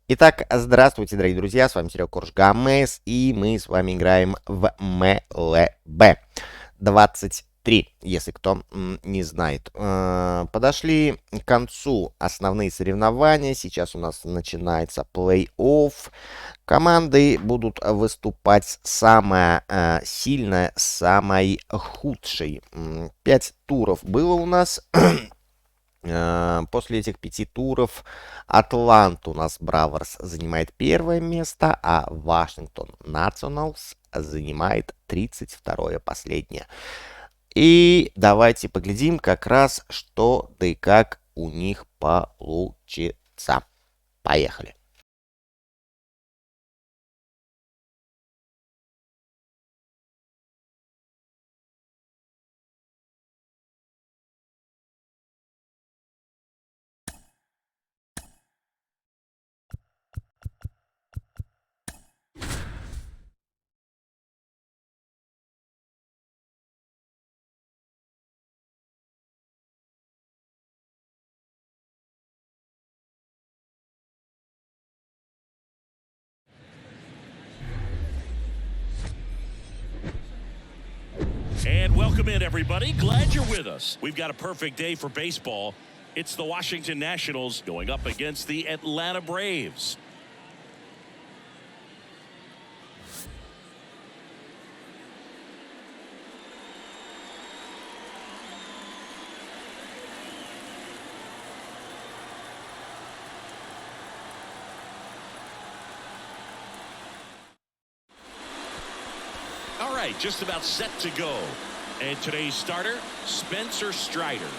Итак, здравствуйте, дорогие друзья, с вами Серега Корж-Гамес, и мы с вами играем в MLB 23, если кто не знает. Подошли к концу основные соревнования, сейчас у нас начинается плей-офф. Команды будут выступать самая сильная, самой худшей. 5 туров было у нас. После этих 5 туров Атланта у нас Браверс занимает первое место, а Вашингтон Националс занимает 32-е, последнее. И давайте поглядим как раз, что да и как у них получится. Поехали. And welcome in, everybody. Glad you're with us. We've got a perfect day for baseball. It's the Washington Nationals going up against the Atlanta Braves. All right, just about set to go. And today's starter, Spencer Strider.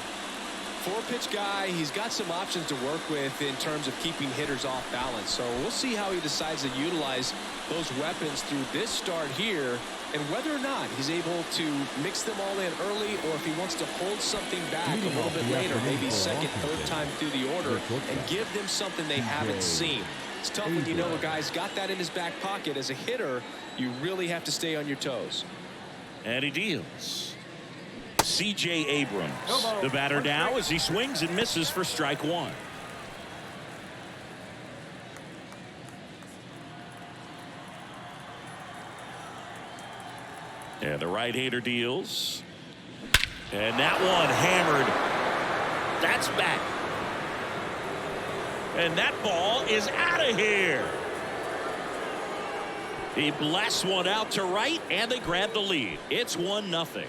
Four-pitch guy, he's got some options to work with in terms of keeping hitters off balance. So we'll see how he decides to utilize those weapons through this start here, and whether or not he's able to mix them all in early, or if he wants to hold something back a little bit later, maybe second, third time through the order, and give them something they haven't seen. It's tough when you know a guy's got that in his back pocket. As a hitter, you really have to stay on your toes. And he deals. C.J. Abrams, the batter now as he swings and misses for strike one. And the right-hander deals. And that one hammered. That's back. And that ball is out of here. He blasts one out to right, and they grab the lead. It's 1-0.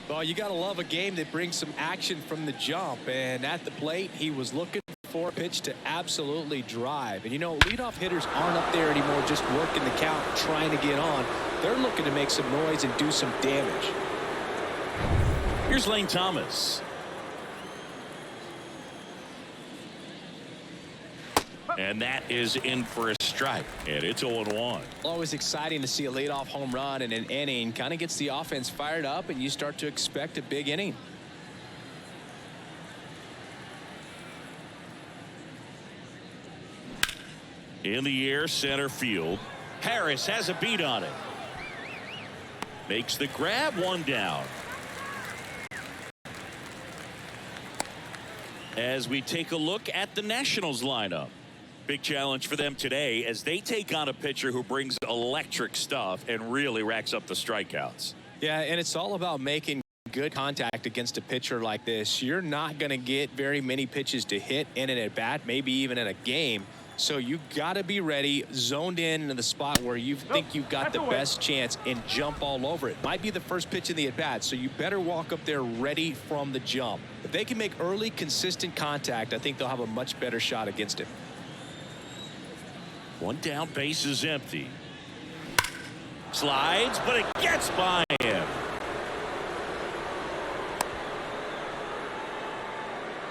Well, you got to love a game that brings some action from the jump. And at the plate, he was looking for a pitch to absolutely drive. And, you know, leadoff hitters aren't up there anymore just working the count, trying to get on. They're looking to make some noise and do some damage. Here's Lane Thomas. And that is in for a strike. And it's 0-1. Always exciting to see a leadoff home run in an inning. Kind of gets the offense fired up, and you start to expect a big inning. In the air, center field. Harris has a beat on it. Makes the grab, one down. As we take a look at the Nationals lineup. Big challenge for them today as they take on a pitcher who brings electric stuff and really racks up the strikeouts. Yeah, and it's all about making good contact against a pitcher like this. You're not going to get very many pitches to hit in an at-bat, maybe even in a game. So you got to be ready, zoned in into the spot where you think you've got the best chance and jump all over it. Might be the first pitch in the at-bat, so you better walk up there ready from the jump. If they can make early, consistent contact, I think they'll have a much better shot against it. One down, base is empty. Slides, but it gets by him.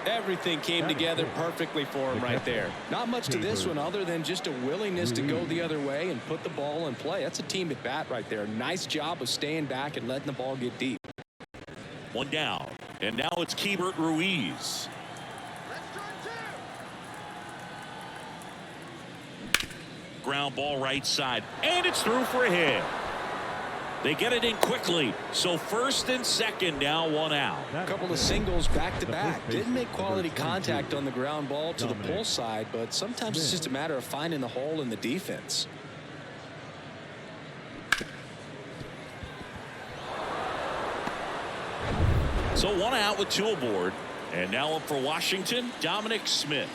Everything came together perfectly for him right there. Not much to this one other than just a willingness to go the other way and put the ball in play. That's a team at bat right there. Nice job of staying back and letting the ball get deep. One down, and now it's Keibert Ruiz. ground ball right side. And it's through for a hit. They get it in quickly. So first and second, now one out. A couple of singles back to back. Didn't make quality contact on the ground ball to the pull side, but sometimes it's just a matter of finding the hole in the defense. So one out with two aboard. And now up for Washington, Dominic Smith.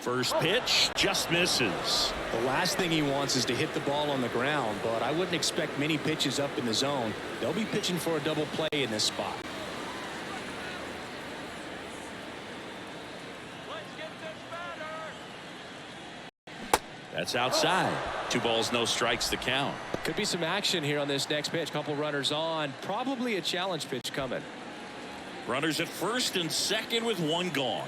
First pitch just misses. The last thing he wants is to hit the ball on the ground, but I wouldn't expect many pitches up in the zone. They'll be pitching for a double play in this spot. That's outside. 2 balls, no strikes to count. Could be some action here on this next pitch. Couple runners on. Probably a challenge pitch coming. Runners at first and second with one gone.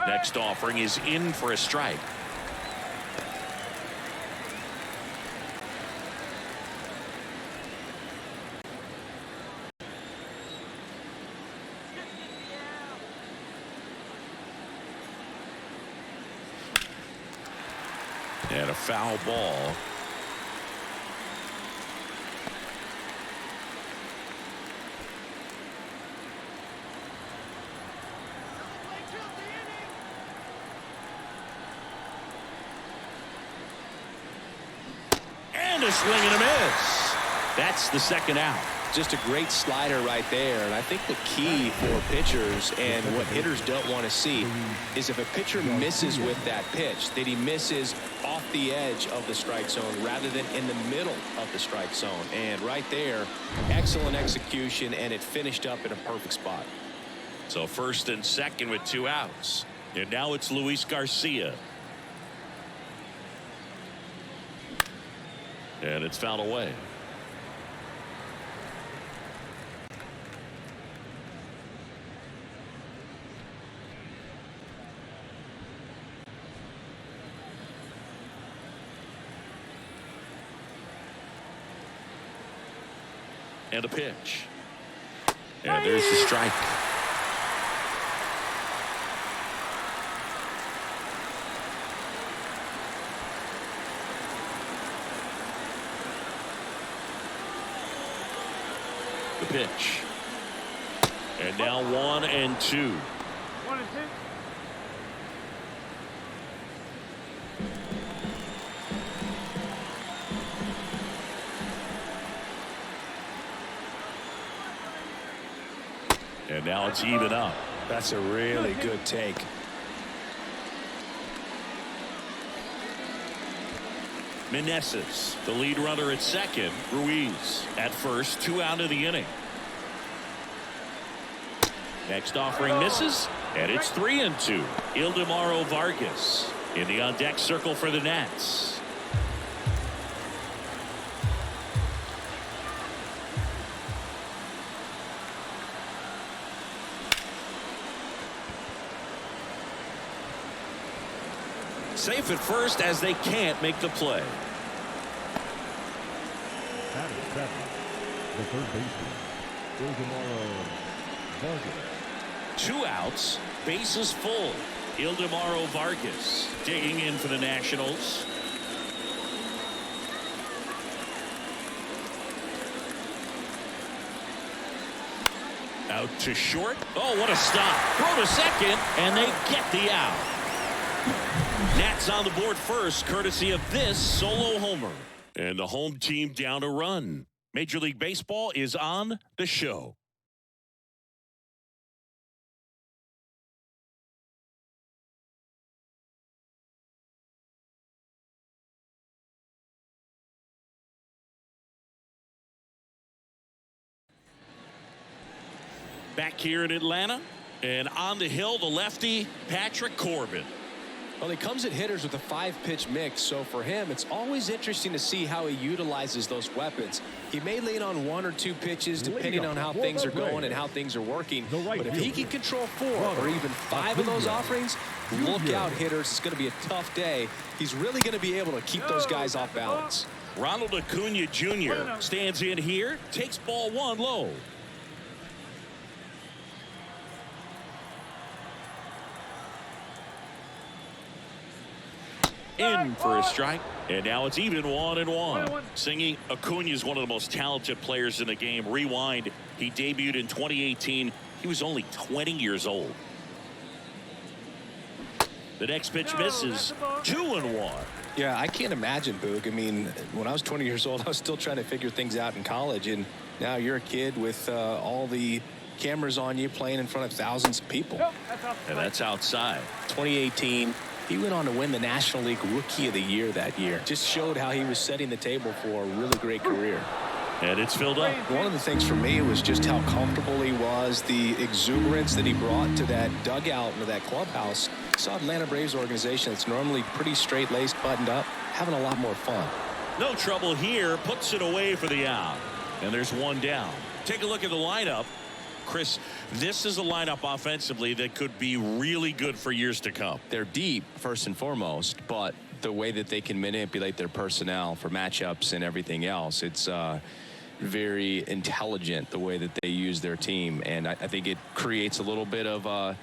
Next offering is in for a strike. And a foul ball. And a swing and a miss. That's the second out. Just a great slider right there. And I think the key for pitchers and what hitters don't want to see is if a pitcher misses with that pitch, that he misses off the edge of the strike zone rather than in the middle of the strike zone. And right there, excellent execution, and it finished up in a perfect spot. So first and second with 2 outs. And now it's Luis Garcia. And it's fouled away. And a pitch. And there's the strike. The pitch. And now 1 and 2. 1 and 2. And now it's even up. That's a really good take. Meneses, the lead runner at second. Ruiz at first, 2 out of the inning. Next offering misses, and it's 3 and 2. Ildemaro Vargas in the on-deck circle for the Nats. Safe at first as they can't make the play. That is 7. The third baseman, Ildemaro Vargas. 2 outs, bases full. Ildemaro Vargas digging in for the Nationals. Out to short. Oh, what a stop. Throw to second, and they get the out. Nats on the board first, courtesy of this solo homer. And the home team down a run. Major League Baseball is on the show. Back here in Atlanta, and on the hill, the lefty, Patrick Corbin. Well, he comes at hitters with a 5-pitch mix, so for him, it's always interesting to see how he utilizes those weapons. He may lean on 1 or 2 pitches depending on how things are going and how things are working. But if he can control 4 or even 5 of those offerings, look out, hitters. It's going to be a tough day. He's really going to be able to keep those guys off balance. Ronald Acuna Jr. stands in here, takes ball 1 low. In for a strike, and now it's even 1-1. Singing Acuna is one of the most talented players in the game. Rewind, he debuted in 2018. He was only 20 years old. The next pitch misses. 2-1. Yeah, I can't imagine, Boog. I mean, when I was 20 years old, I was still trying to figure things out in college, and now you're a kid with all the cameras on you, playing in front of thousands of people. And that's outside. 2018. He went on to win the National League Rookie of the Year that year. Just showed how he was setting the table for a really great career. And it's filled up. One of the things for me was just how comfortable he was, the exuberance that he brought to that dugout and to that clubhouse. Saw Atlanta Braves organization that's normally pretty straight-laced, buttoned up, having a lot more fun. No trouble here. Puts it away for the out. And there's 1 down. Take a look at the lineup. Chris, this is a lineup offensively that could be really good for years to come. They're deep, first and foremost, but the way that they can manipulate their personnel for matchups and everything else, it's very intelligent the way that they use their team. And I think it creates a little bit of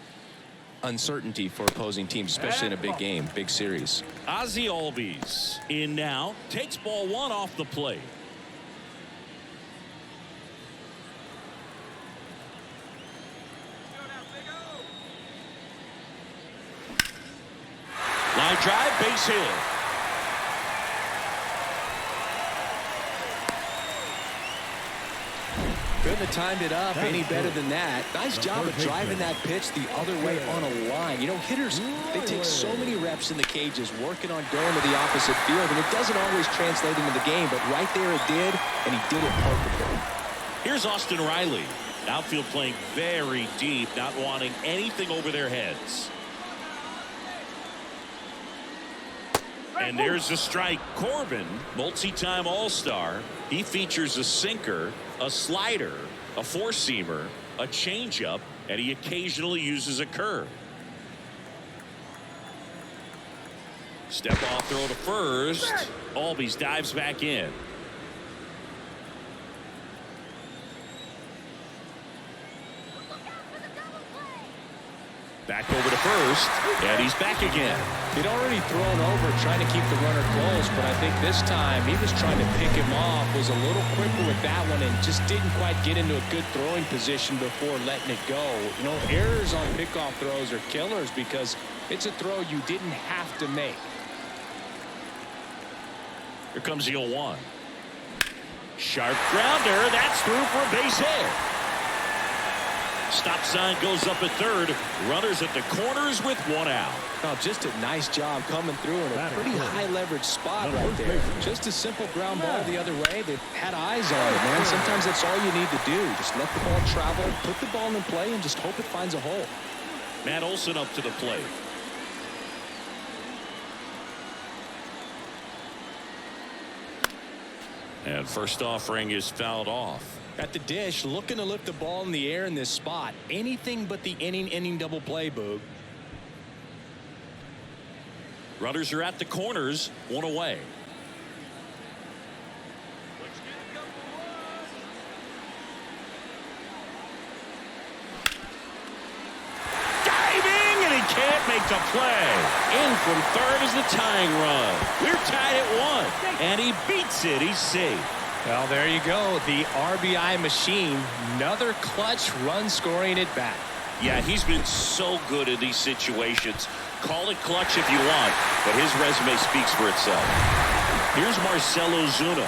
uncertainty for opposing teams, especially in a big game, big series. Ozzie Albies in now, takes ball 1 off the plate. Line drive, base hit. Couldn't have timed it up any better than that. Nice job of driving that pitch the other way on a line. You know, hitters, they take so many reps in the cages working on going to the opposite field, and it doesn't always translate into the game, but right there it did, and he did it perfectly. Here's Austin Riley. Outfield playing very deep, not wanting anything over their heads. And there's a strike. Corbin, multi-time All-Star. He features a sinker, a slider, a four-seamer, a changeup, and he occasionally uses a curve. Step off throw to first. Albies dives back in. Back over to first, and he's back again. He'd already thrown over trying to keep the runner close, but I think this time he was trying to pick him off, was a little quicker with that one, and just didn't quite get into a good throwing position before letting it go. You know, errors on pickoff throws are killers because it's a throw you didn't have to make. Here comes the 0-1. Sharp grounder, that's through for a base hit. Stop sign goes up at third. Runners at the corners with one out. Oh, just a nice job coming through in a pretty high leverage spot right there. Just a simple ground ball the other way. They had eyes on it, man. Sometimes that's all you need to do. Just let the ball travel, put the ball in play, and just hope it finds a hole. Matt Olson up to the plate. And first offering is fouled off. At the dish, looking to lift the ball in the air in this spot. Anything but the inning double play, Boog. Runners are at the corners, one away. Diving, and he can't make the play. In from third is the tying run. We're tied at 1, and he beats it. He's safe. Well, there you go. The RBI machine. Another clutch run scoring it back. Yeah, he's been so good in these situations. Call it clutch if you want, but his resume speaks for itself. Here's Marcell Ozuna.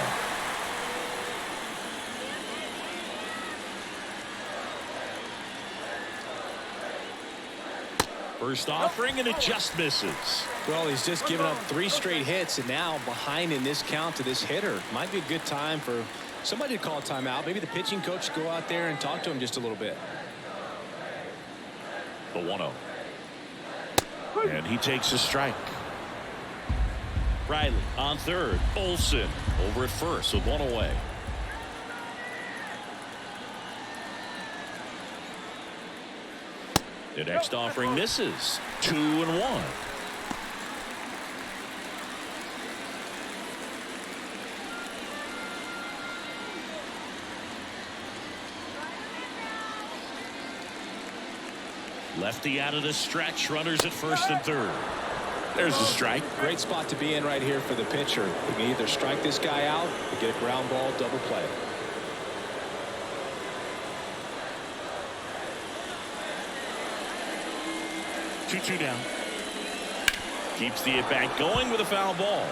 First offering, and it just misses. Well, he's just given up 3 straight hits, and now behind in this count to this hitter. Might be a good time for somebody to call a timeout. Maybe the pitching coach go out there and talk to him just a little bit. The 1-0. And he takes a strike. Riley on third. Olson over at first with one away. The next offering misses. 2-1. Lefty out of the stretch. Runners at first and third. There's a strike. Great spot to be in right here for the pitcher. You can either strike this guy out or get a ground ball, double play. Two down. Keeps the at-bat going with a foul ball.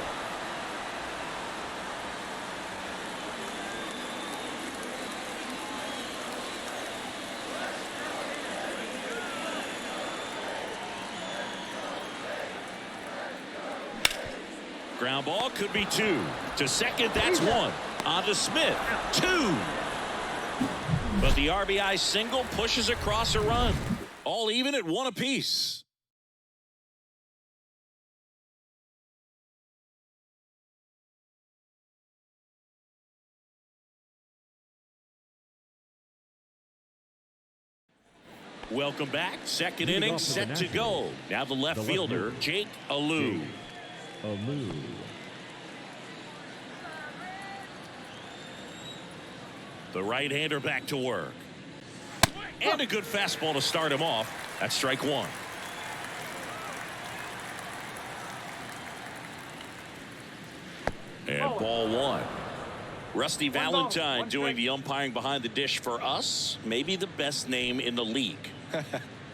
Ground ball could be two. To second, that's one. On to Smith. Two. But the RBI single pushes across a run. All even at one apiece. Welcome back. Second inning set to go. Now the left fielder, Jake Alou. The right-hander back to work. And a good fastball to start him off. That's strike one. And ball one. Rusty Valentine doing the umpiring behind the dish for us. Maybe the best name in the league.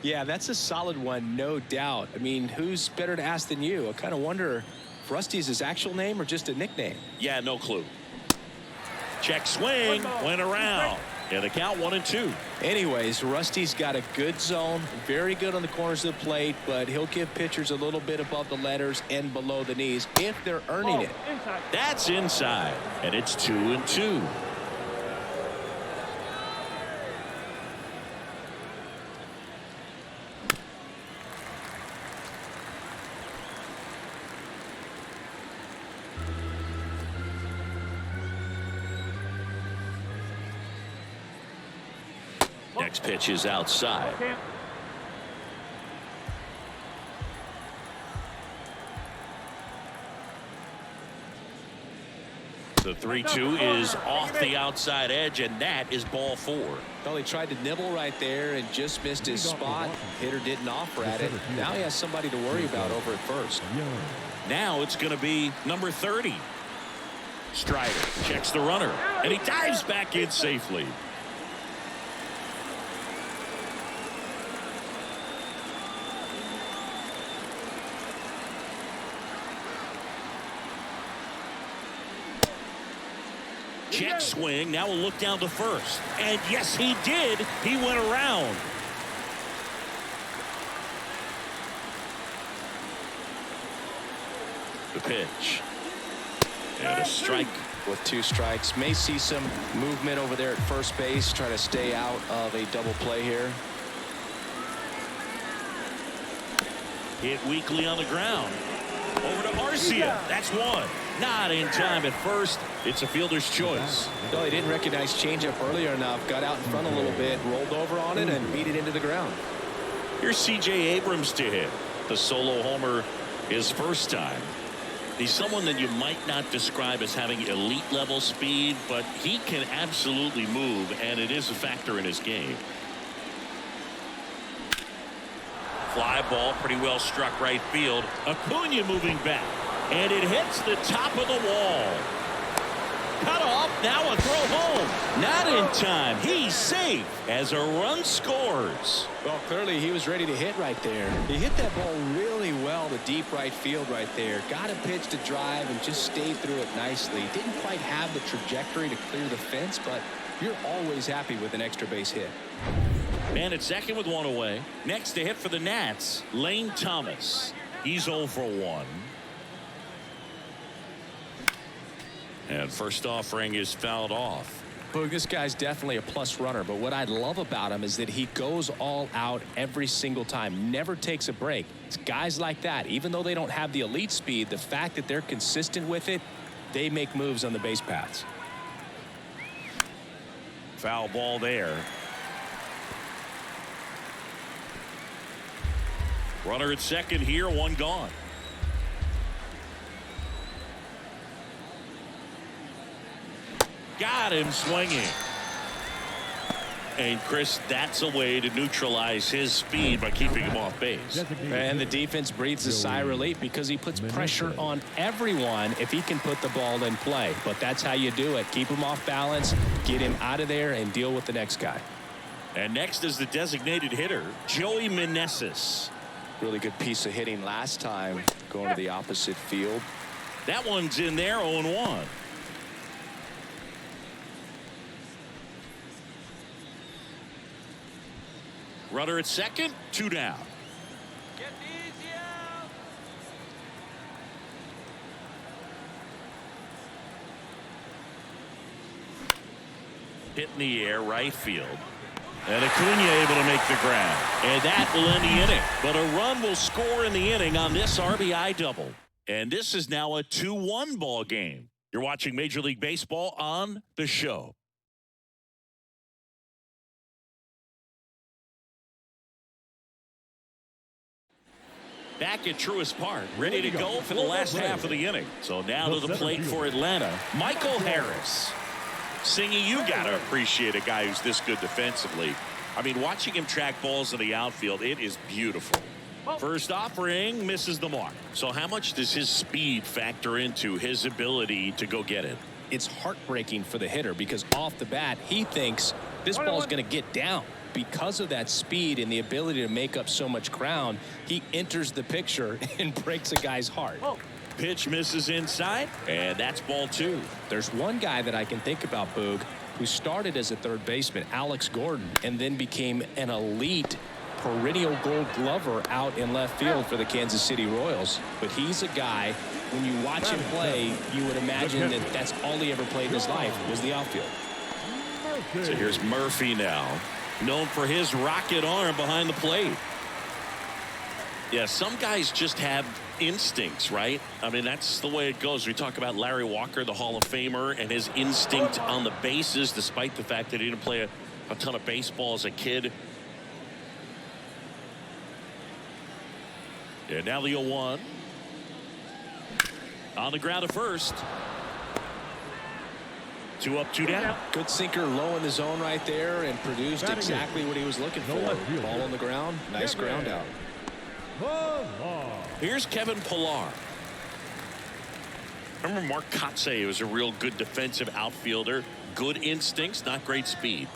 Yeah, that's a solid one, no doubt. I mean, who's better to ask than you? I kind of wonder if Rusty is his actual name or just a nickname. Yeah, no clue. Check swing, went around. Yeah, the count 1-2. Anyways, Rusty's got a good zone, very good on the corners of the plate, but he'll give pitchers a little bit above the letters and below the knees if they're earning it. That's inside, and it's 2-2. Next pitch is outside. The 3-2 is off the outside edge, and that is ball four. Well, he tried to nibble right there and just missed his spot. Hitter didn't offer at it. Now he has somebody to worry about over at first. Now it's going to be number 30. Strider checks the runner, and he dives back in safely. Check swing. Now we'll look down to first. And yes, he did. He went around. The pitch. And a strike. With two strikes. May see some movement over there at first base. Try to stay out of a double play here. Hit weakly on the ground. Over to Arcia. That's one. Not in time at first. It's a fielder's choice. No, he didn't recognize changeup earlier enough. Got out in front a little bit, rolled over on it, and beat it into the ground. Here's C.J. Abrams to hit. The solo homer his first time. He's someone that you might not describe as having elite level speed, but he can absolutely move, and it is a factor in his game. Fly ball, pretty well struck right field. Acuna moving back, and it hits the top of the wall. Cut off, now a throw home. Not in time. He's safe as a run scores. Well, clearly he was ready to hit right there. He hit that ball really well to deep right field right there. Got a pitch to drive and just stayed through it nicely. Didn't quite have the trajectory to clear the fence, but you're always happy with an extra base hit. Man at second with one away. Next to hit for the Nats, Lane Thomas. He's 0 for 1. And first offering is fouled off. Boog, this guy's definitely a plus runner, but what I love about him is that he goes all out every single time, never takes a break. It's guys like that, even though they don't have the elite speed, the fact that they're consistent with it, they make moves on the base paths. Foul ball there. Runner at second here, one gone. Got him swinging. And Chris, that's a way to neutralize his speed by keeping him off base. And the defense breathes a sigh of relief because he puts pressure on everyone if he can put the ball in play. But that's how you do it. Keep him off balance, get him out of there, and deal with the next guy. And next is the designated hitter, Joey Meneses. Really good piece of hitting last time going to the opposite field. That one's in there, 0-1. Runner at second, 2 down. Hit in the air, right field. And Acuna able to make the grab. And that will end the inning. But a run will score in the inning on this RBI double. And this is now a 2-1 ball game. You're watching Major League Baseball on The Show. Back at Truist Park, ready to go for the last half of the inning. So now to the plate for Atlanta, Michael Harris. Singy, you got to appreciate a guy who's this good defensively. I mean, watching him track balls in the outfield, it is beautiful. First offering misses the mark. So how much does his speed factor into his ability to go get it? It's heartbreaking for the hitter because off the bat, he thinks this ball's going to get down. Because of that speed and the ability to make up so much ground, he enters the picture and breaks a guy's heart. Pitch misses inside, and that's ball 2. There's one guy that I can think about, Boog, who started as a third baseman, Alex Gordon, and then became an elite perennial gold glover out in left field for the Kansas City Royals. But he's a guy, when you watch him play, you would imagine that that's all he ever played in his life was the outfield. So here's Murphy now, known for his rocket arm behind the plate. Yeah, some guys just have instincts, right? I mean, that's the way it goes. We talk about Larry Walker, the Hall of Famer, and his instinct on the bases, despite the fact that he didn't play a ton of baseball as a kid. And now the 0-1. On the ground at first. 2 up, 2 down. Good sinker low in the zone right there and produced exactly what he was looking for. Ball on the ground. Nice ground out. Here's Kevin Pillar. Remember Mark Kotsay was a real good defensive outfielder. Good instincts, not great speed.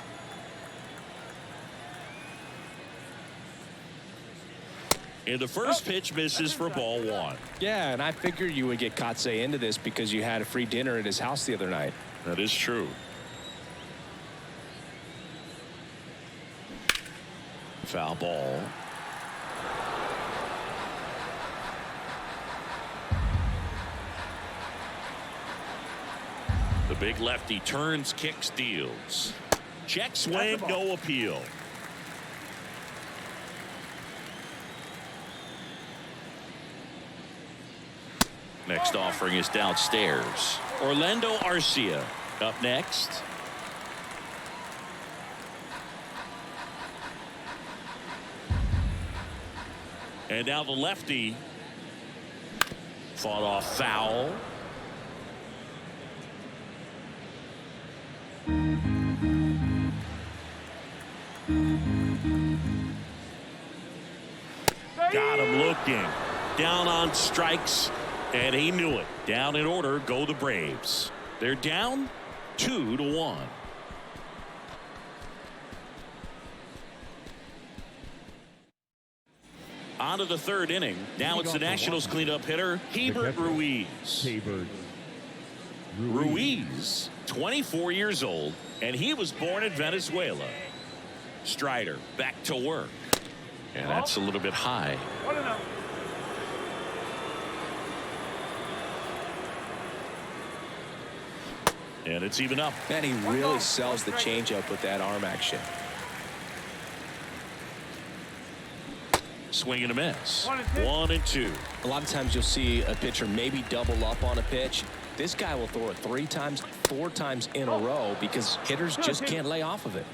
And the first pitch misses for ball 1. Yeah, and I figured you would get Kotsay into this because you had a free dinner at his house the other night. That is true. Foul ball. The big lefty turns, kicks, deals. Check swing, no appeal. Next offering is downstairs. Orlando Arcia up next. And now the lefty fought off foul. Got him looking. Down on strikes. And he knew it. Down in order go the Braves. They're down 2-1. On to the third inning. Now it's the Nationals cleanup hitter, Hebert Ruiz. Ruiz, 24 years old, and he was born in Venezuela. Strider back to work. And that's a little bit high. And it's even up. And he really sells the changeup with that arm action. Swing and a miss. 1-2. A lot of times you'll see a pitcher maybe double up on a pitch. This guy will throw it 3 times, 4 times in a row because hitters just can't lay off of it.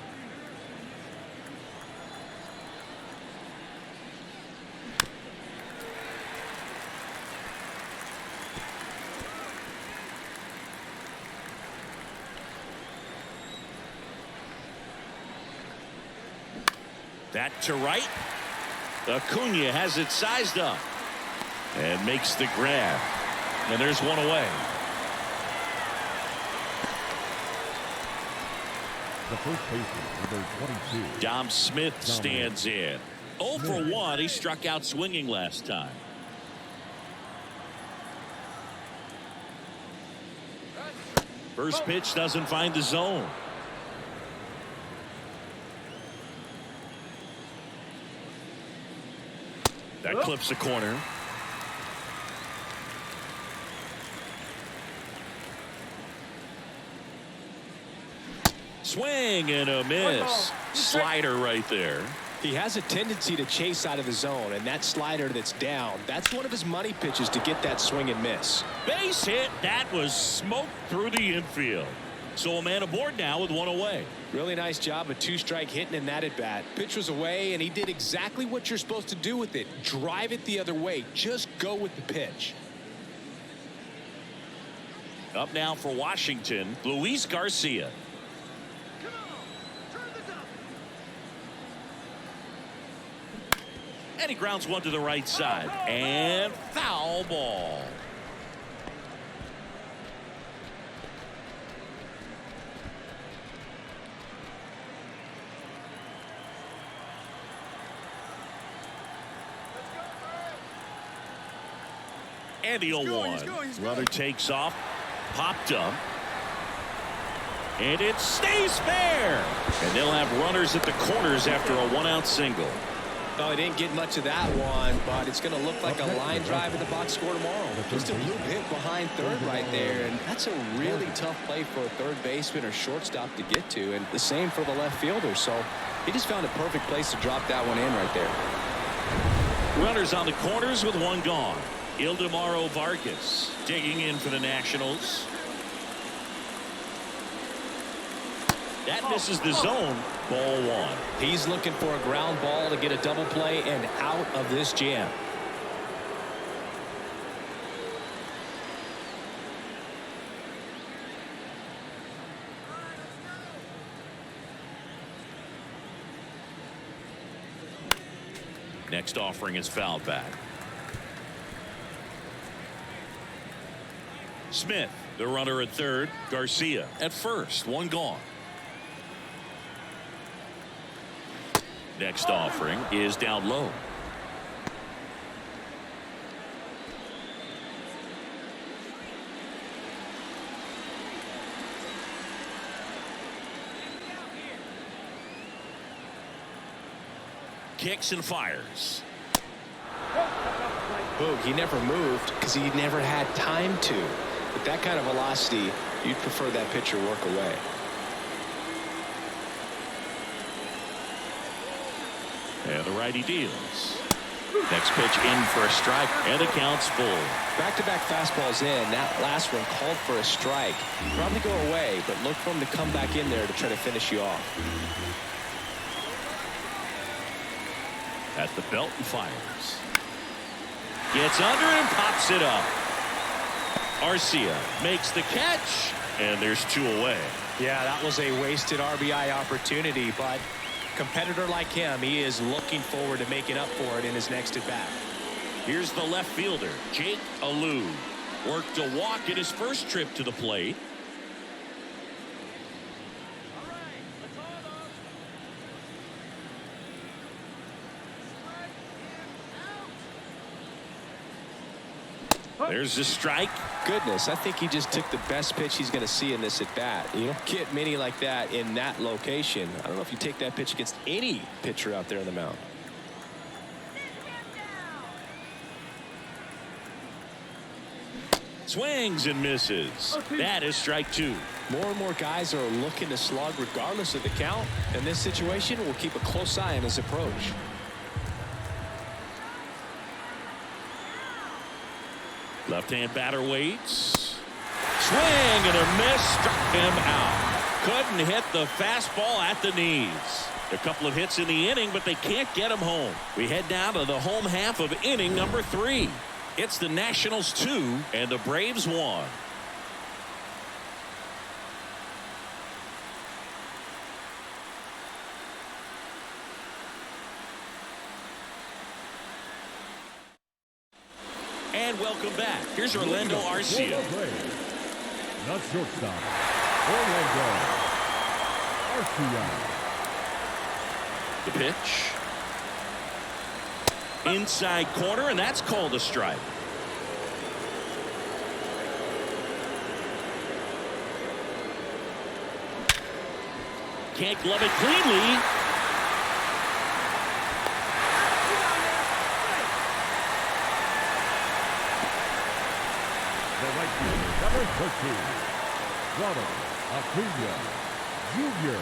That to right. Acuna has it sized up and makes the grab. And there's one away. The first baseman, number 22. Dom Smith stands in. 0 for 1. He struck out swinging last time. First pitch doesn't find the zone. That clips the corner. Swing and a miss. Slider right there. He has a tendency to chase out of the zone, and that slider that's down, that's one of his money pitches to get that swing and miss. Base hit. That was smoked through the infield. So a man aboard now with one away. Really nice job of two-strike hitting in that at-bat. Pitch was away, and he did exactly what you're supposed to do with it. Drive it the other way. Just go with the pitch. Up now for Washington, Luis Garcia. And he grounds one to the right side. And foul ball. And the 0-1. Runner takes off. Popped up. And it stays fair. And they'll have runners at the corners after a one-out single. Oh, he didn't get much of that one, but it's going to look like a line drive in the box score tomorrow. Just a little bit behind third right there, and that's a really tough play for a third baseman or shortstop to get to, and the same for the left fielder. So he just found a perfect place to drop that one in right there. Runners on the corners with one gone. Ildemaro Vargas digging in for the Nationals. That misses the zone. Ball one. He's looking for a ground ball to get a double play and out of this jam. Next offering is fouled back. Smith, the runner at third. Garcia at first. One gone. Next offering is down low. Kicks and fires. Boog, he never moved because he never had time to. With that kind of velocity, you'd prefer that pitcher work away. And the righty deals. Next pitch in for a strike, and the count's full. Back-to-back fastballs in. That last one called for a strike. Probably go away, but look for him to come back in there to try to finish you off. At the belt and fires. Gets under and pops it up. Arcia makes the catch, and there's two away. Yeah, that was a wasted RBI opportunity, but competitor like him, he is looking forward to making up for it in his next at-bat. Here's the left fielder, Jake Alou. Worked a walk in his first trip to the plate. There's the strike. Goodness, I think he just took the best pitch he's going to see in this at-bat. You don't get many like that in that location. I don't know if you take that pitch against any pitcher out there on the mound. Swings and misses. That is strike two. More and more guys are looking to slug regardless of the count. In this situation, we'll keep a close eye on his approach. Left-hand batter waits. Swing and a miss. Struck him out. Couldn't hit the fastball at the knees. A couple of hits in the inning, but they can't get him home. We head down to the home half of inning number 3. It's the Nationals 2 and the Braves 1. And welcome back. Here's Orlando Arcia. Not shortstop, Orlando Arcia. The pitch. Inside corner, and that's called a strike. Can't glove it cleanly. The right fielder, number 13, Ronald Acuna Jr.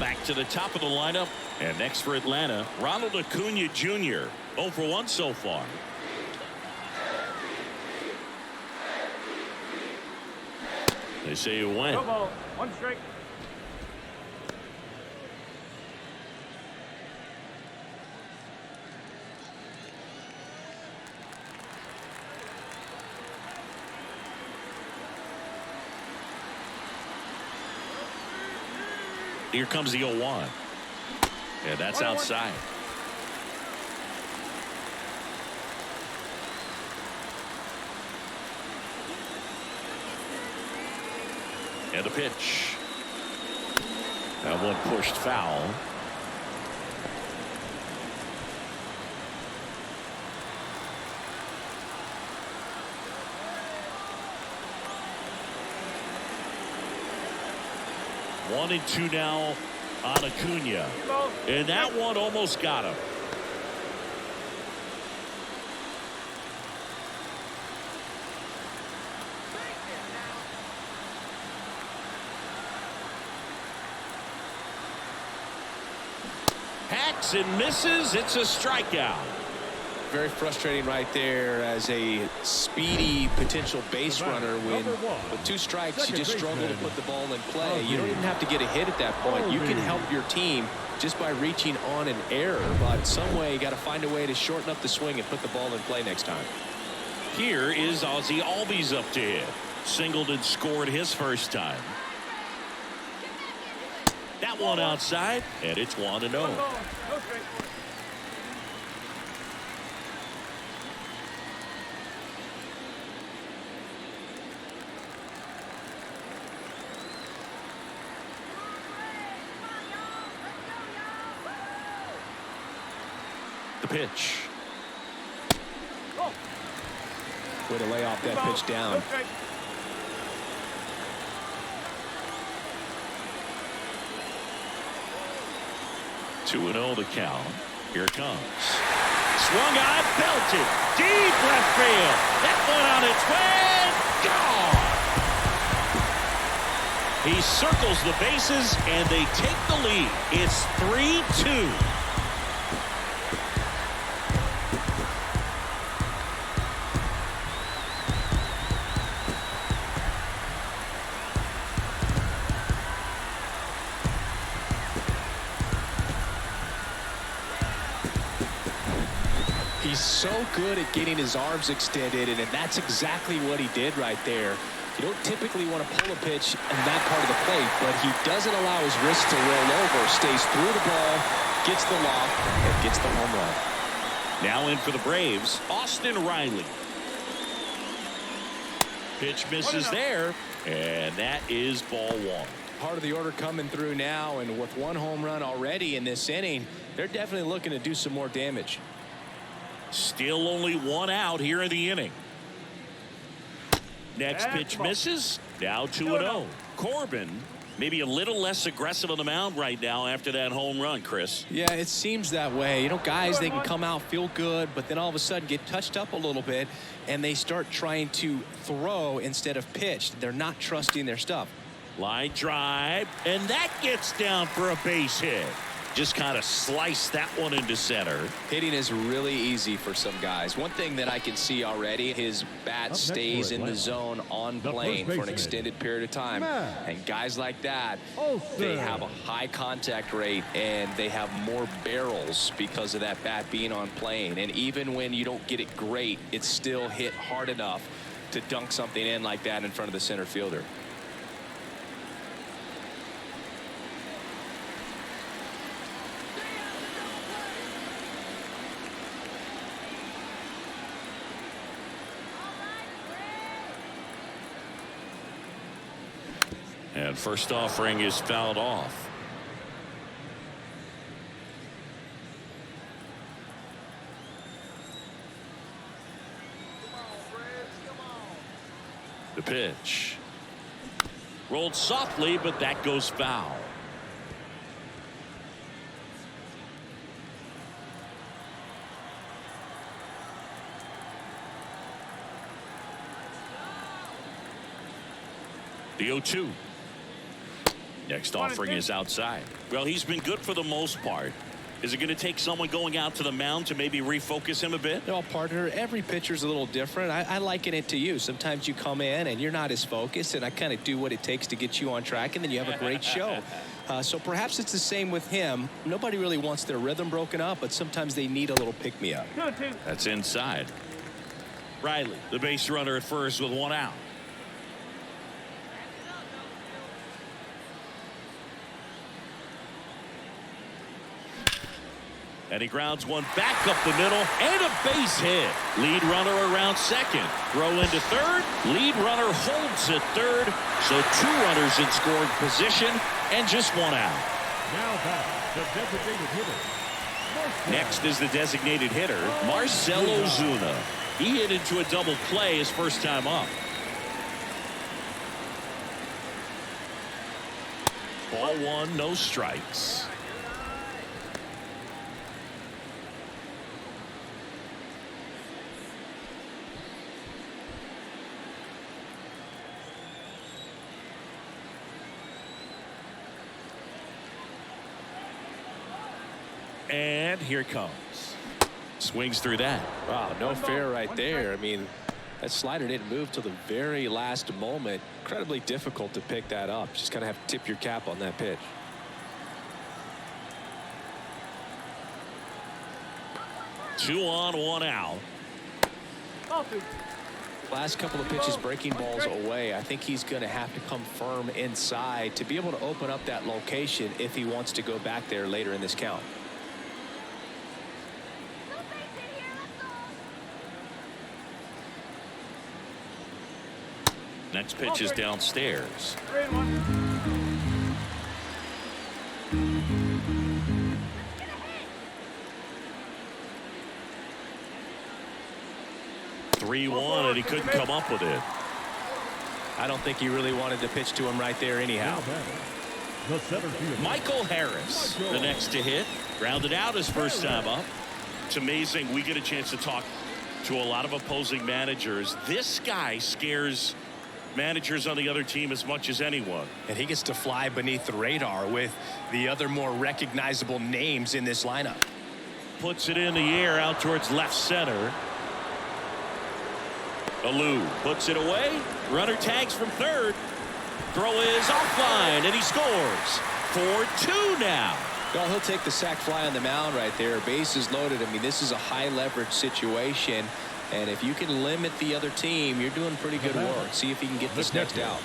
Back to the top of the lineup. And next for Atlanta, Ronald Acuna Jr. 0 for 1 so far. They say you win. Ball, 1 strike. Here comes the 0-1. And that's outside. And the pitch. That one pushed foul. One and two now on Acuna. And that one almost got him. Hacks and misses. It's a strikeout. Very frustrating right there as a speedy potential base runner when with 2 strikes you just struggle to put the ball in play. You don't even have to get a hit at that point. You can help your team just by reaching on an error, but some way you got to find a way to shorten up the swing and put the ball in play next time. Here is Ozzie Albies up to hit. Singled and scored his first time. That one outside, and it's 1-0. The pitch. Way to lay off that pitch down. Two 2-0 the count. Here it comes. Swung on, belted. Deep left field. That one on its way. Gone. He circles the bases, and they take the lead. It's 3-2. He's so good at getting his arms extended, and that's exactly what he did right there. You don't typically want to pull a pitch in that part of the plate, but he doesn't allow his wrist to roll over, stays through the ball, gets the lock, and gets the home run. Now in for the Braves, Austin Riley. Pitch misses there, and that is ball 1. Part of the order coming through now, and with 1 home run already in this inning, they're definitely looking to do some more damage. Still only 1 out here in the inning. Next pitch misses. Now 2-0. Corbin maybe a little less aggressive on the mound right now after that home run, Chris. Yeah, it seems that way. You know, guys, they can come out, feel good, but then all of a sudden get touched up a little bit, and they start trying to throw instead of pitch. They're not trusting their stuff. Line drive, and that gets down for a base hit. Just kind of sliced that one into center. Hitting is really easy for some guys. One thing that I can see already, his bat stays in the zone on plane for an extended period of time. And guys like that, they have a high contact rate and they have more barrels because of that bat being on plane. And even when you don't get it great, it's still hit hard enough to dunk something in like that in front of the center fielder. And first offering is fouled off. The pitch. Rolled softly, but that goes foul. The 0-2. Next offering is outside. Well, he's been good for the most part. Is it going to take someone going out to the mound to maybe refocus him a bit? No, partner, every pitcher's a little different. I liken it to you. Sometimes you come in and you're not as focused, and I kind of do what it takes to get you on track, and then you have a great show. So perhaps it's the same with him. Nobody really wants their rhythm broken up, but sometimes they need a little pick-me-up. That's inside. Riley, the base runner at first with one out. And he grounds one back up the middle, and a base hit. Lead runner around second. Throw into third. Lead runner holds at third. So 2 runners in scoring position and just 1 out. Now back, the designated hitter. Next is the designated hitter, Marcell Ozuna. He hit into a double play his first time up. Ball 1, no strikes. And here it comes. Swings through that. Wow, no fair right there. I mean, that slider didn't move till the very last moment. Incredibly difficult to pick that up. Just kind of have to tip your cap on that pitch. Two on, 1 out. Last couple of pitches breaking balls away. I think he's going to have to come firm inside to be able to open up that location if he wants to go back there later in this count. Next pitch is downstairs. 3-1, and he couldn't come up with it. I don't think he really wanted to pitch to him right there anyhow. The center fielder. Michael Harris, the next to hit. Grounded out his first time up. It's amazing. We get a chance to talk to a lot of opposing managers. This guy scares managers on the other team as much as anyone. And he gets to fly beneath the radar with the other more recognizable names in this lineup. Puts it in the air out towards left center. Alou puts it away. Runner tags from third. Throw is offline, and he scores. 4-2 now. Well, he'll take the sac fly on the mound right there. Bases loaded. I mean, this is a high leverage situation. And if you can limit the other team, you're doing pretty good work. See if he can get this next out.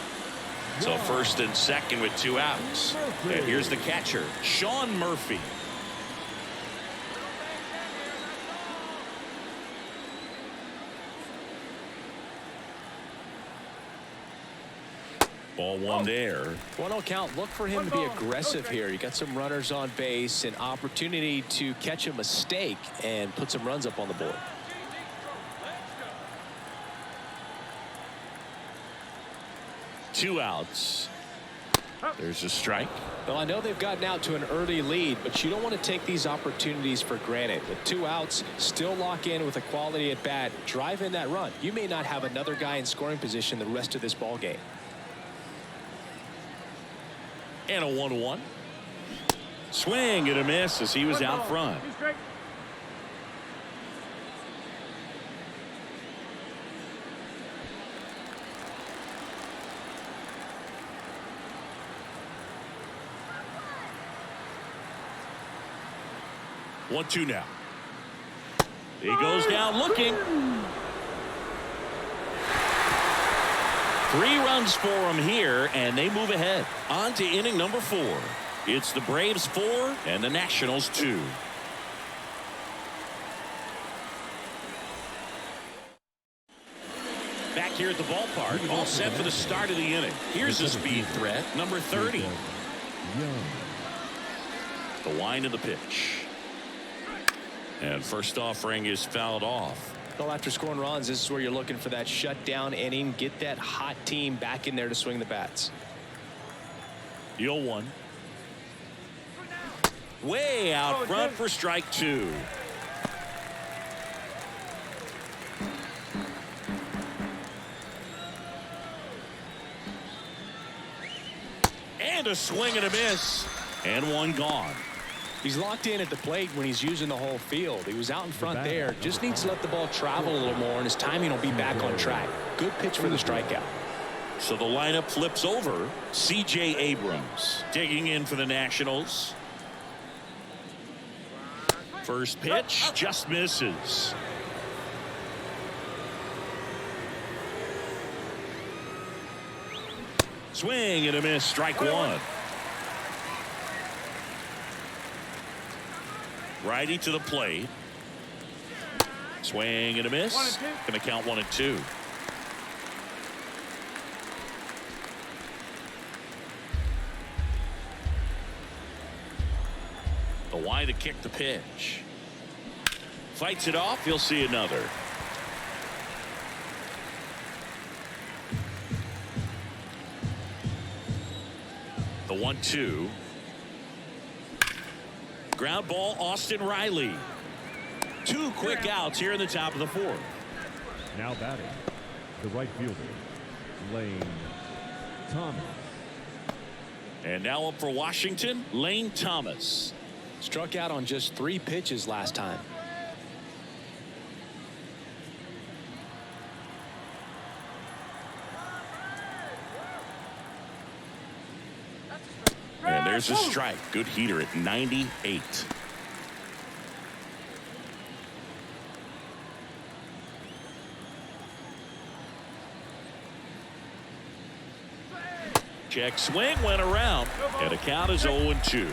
So first and second with 2 outs. And here's the catcher, Sean Murphy. Ball 1 there. 1-0 count. Look for him to be aggressive here. You got some runners on base, an opportunity to catch a mistake and put some runs up on the board. Two outs. There's a strike. Well, I know they've gotten out to an early lead, but you don't want to take these opportunities for granted. With 2 outs, still lock in with a quality at bat, drive in that run. You may not have another guy in scoring position the rest of this ball game. And a 1-1. Swing and a miss as he was out front. One, 2 now. He goes down looking. 3 runs for him here, and they move ahead. On to inning number 4. It's the Braves 4 and the Nationals 2. Back here at the ballpark, all set for the start of the inning. Here's the speed threat, number 30. The wind of the pitch. And first offering is fouled off. Well, after scoring runs, this is where you're looking for that shutdown inning. Get that hot team back in there to swing the bats. The 0-1. Way out front for strike 2. And a swing and a miss. And one gone. He's locked in at the plate when he's using the whole field. He was out in front there. Just needs to let the ball travel a little more, and his timing will be back on track. Good pitch for the strikeout. So the lineup flips over. C.J. Abrams digging in for the Nationals. First pitch just misses. Swing and a miss, strike 1. Righty to the plate. Swing and a miss. Going to count 1 and 2. The wide to kick the pitch. Fights it off. He'll see another. The 1-2. Ground ball, Austin Riley. 2 quick outs here in the top of the 4th. Now batting, the right fielder, Lane Thomas. And now up for Washington, Lane Thomas. Struck out on just 3 pitches last time. And there's a strike. Good heater at 98. Check swing went around, and the count is 0-2.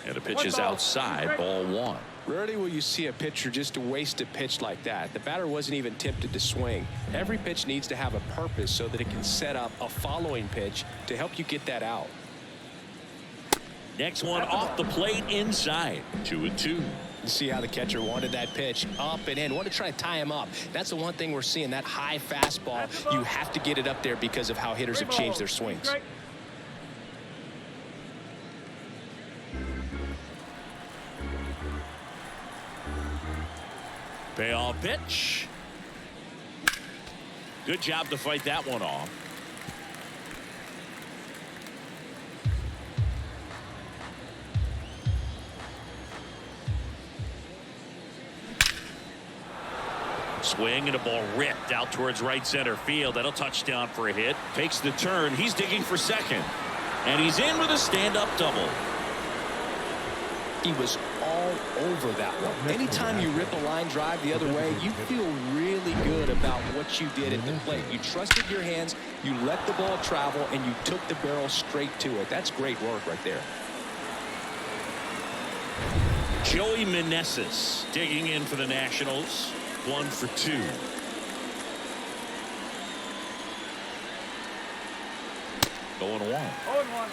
And the pitch is outside, ball 1. Rarely will you see a pitcher just waste a pitch like that. The batter wasn't even tempted to swing. Every pitch needs to have a purpose so that it can set up a following pitch to help you get that out. Next one off the plate inside, 2-2. You see how the catcher wanted that pitch up and in. Want to try to tie him up. That's the one thing we're seeing, that high fastball. You have to get it up there because of how hitters have changed their swings. Payoff pitch. Good job to fight that one off. Swing and a ball ripped out towards right center field. That'll touchdown for a hit. Takes the turn. He's digging for second. And he's in with a stand-up double. He was all over that one. Anytime you rip a line drive the other way, you feel really good about what you did at the plate. You trusted your hands, you let the ball travel, and you took the barrel straight to it. That's great work right there. Joey Meneses digging in for the Nationals. 1 for 2. Going 1. 0-1.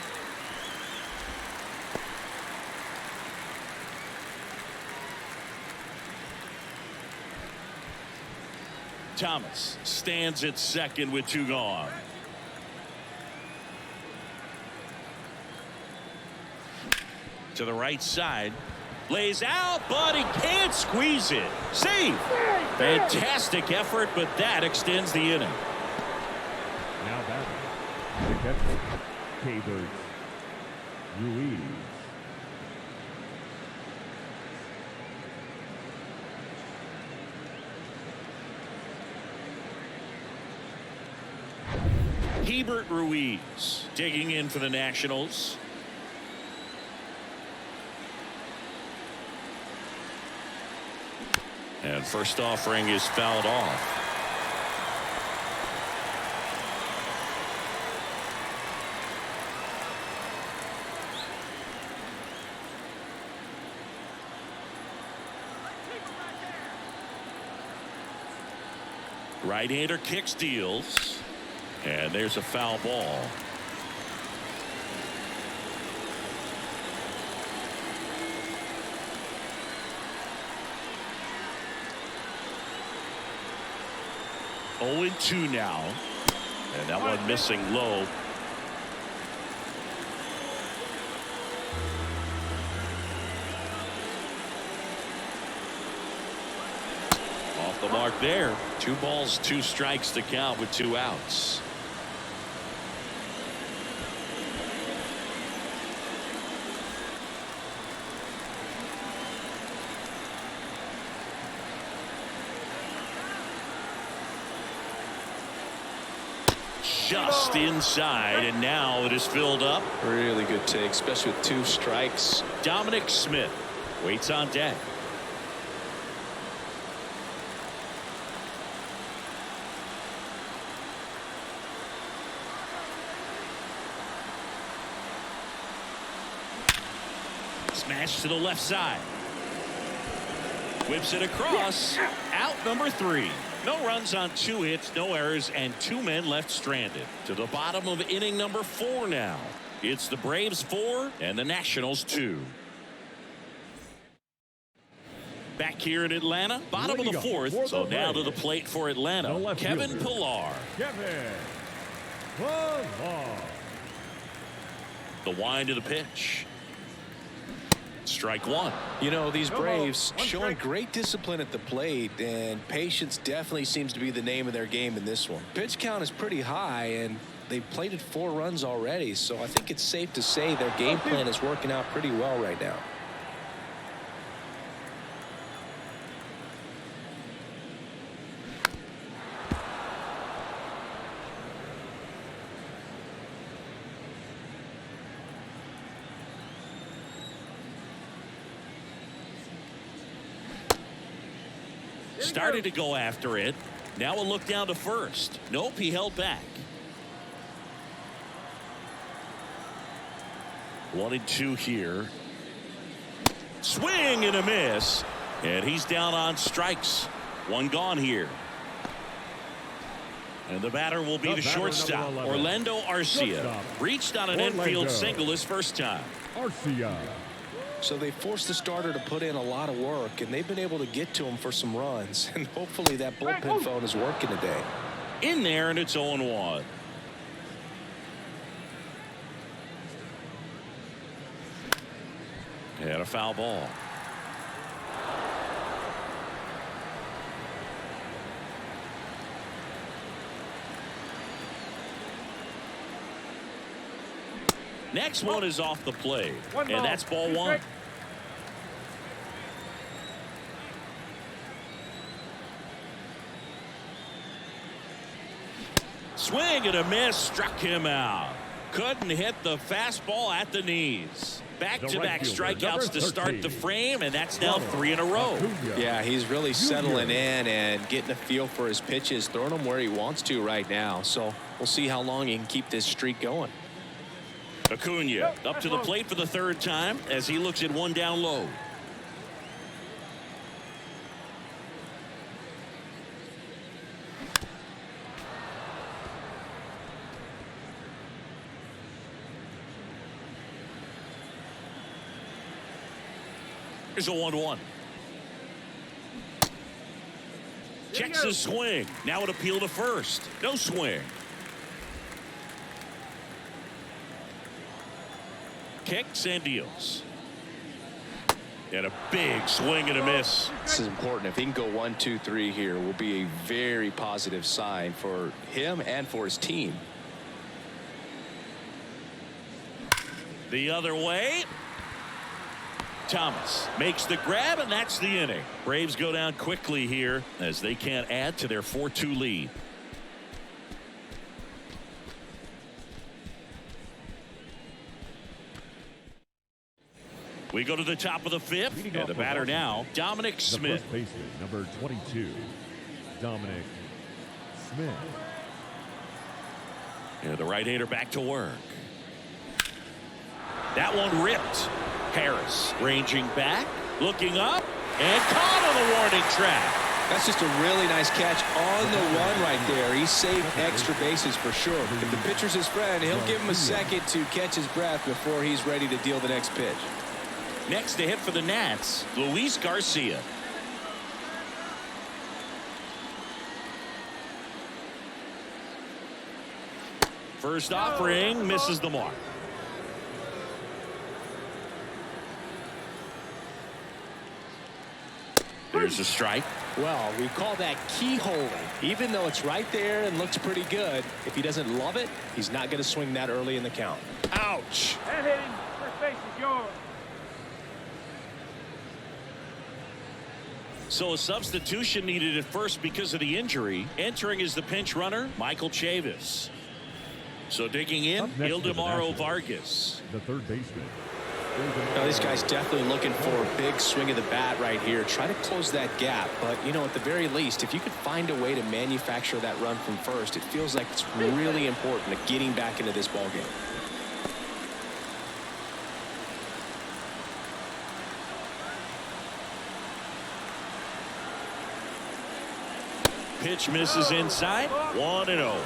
Thomas stands at second with 2 gone. To the right side. Lays out, but he can't squeeze it. Save. Fantastic effort, but that extends the inning. Now batting, the catcher, K-Bird Ruiz. Hebert Ruiz digging in for the Nationals. And first offering is fouled off. Right-hander kicks, deals. And there's a foul ball. Oh, 0-2 now. And that one missing low. Off the mark there. 2 balls, 2 strikes to count with 2 outs. Just inside, and now it is filled up. Really good take, especially with 2 strikes. Dominic Smith waits on deck. Smash to the left side. Whips it across. Out number 3. No runs on 2 hits, no errors, and 2 men left stranded. To the bottom of inning number 4 now. It's the Braves 4 and the Nationals 2. Back here in Atlanta, bottom of the 4th. So now to the plate for Atlanta, Kevin Pillar. Kevin Pillar. The wind of the pitch. Strike 1. You know, these Braves showing great discipline at the plate, and patience definitely seems to be the name of their game in this one. Pitch count is pretty high, and they've plated 4 runs already, so I think it's safe to say their game plan is working out pretty well right now. Started to go after it. Now a look down to first. Nope, he held back. 1-2 here. Swing and a miss. And he's down on strikes. 1 gone here. And the batter will be the shortstop, Orlando Arcia. Reached on an infield single his first time. Arcia. So they forced the starter to put in a lot of work, and they've been able to get to him for some runs. And hopefully that bullpen phone is working today. In there, and it's 0-1. And a foul ball. Next one is off the plate, and that's ball 1. Swing and a miss, struck him out. Couldn't hit the fastball at the knees. Back-to-back strikeouts to start the frame, and that's now 3 in a row. Yeah, he's really settling in and getting a feel for his pitches, throwing them where he wants to right now. So we'll see how long he can keep this streak going. Acuna up to the plate for the 3rd time as he looks at 1 down low. Here's a 1-1. Checks his swing. Now an appeal to first. No swing. Kicks and deals. And a big swing and a miss. This is important. If he can go 1-2-3 here, will be a very positive sign for him and for his team. The other way. Thomas makes the grab, and that's the inning. Braves go down quickly here as they can't add to their 4-2 lead. We go to the top of the 5th, and the batter now, Dominic Smith. The first baseman, number 22, Dominic Smith. And the right-hander back to work. That one ripped. Harris ranging back, looking up, and caught on the warning track. That's just a really nice catch on the run right there. He saved extra bases for sure. If the pitcher's his friend, he'll give him a second to catch his breath before he's ready to deal the next pitch. Next to hit for the Nats, Luis Garcia. First offering misses the mark. There's a strike. Well, we call that keyholing. Even though it's right there and looks pretty good, if he doesn't love it, he's not going to swing that early in the count. Ouch. That hitting, first base is yours. So a substitution needed at first because of the injury. Entering is the pinch runner, Michael Chavis. So digging in, Up next for the Ildemaro Nationals, Vargas. the third baseman. Now, this guy's definitely looking for a big swing of the bat right here. Try to close that gap. But, you know, at the very least, if you could find a way to manufacture that run from first, it feels like it's really important to getting back into this ballgame. Pitch misses inside. 1-0.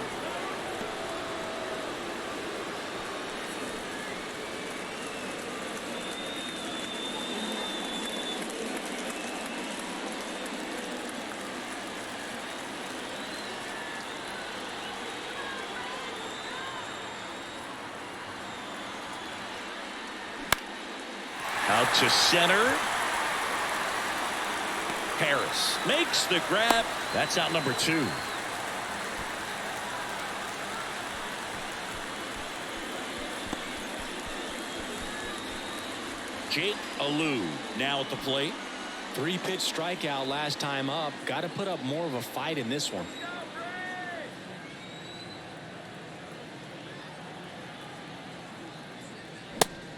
Out to center. Harris makes the grab. That's out number 2. Jake Alou now at the plate. 3-pitch strikeout last time up. Got to put up more of a fight in this one.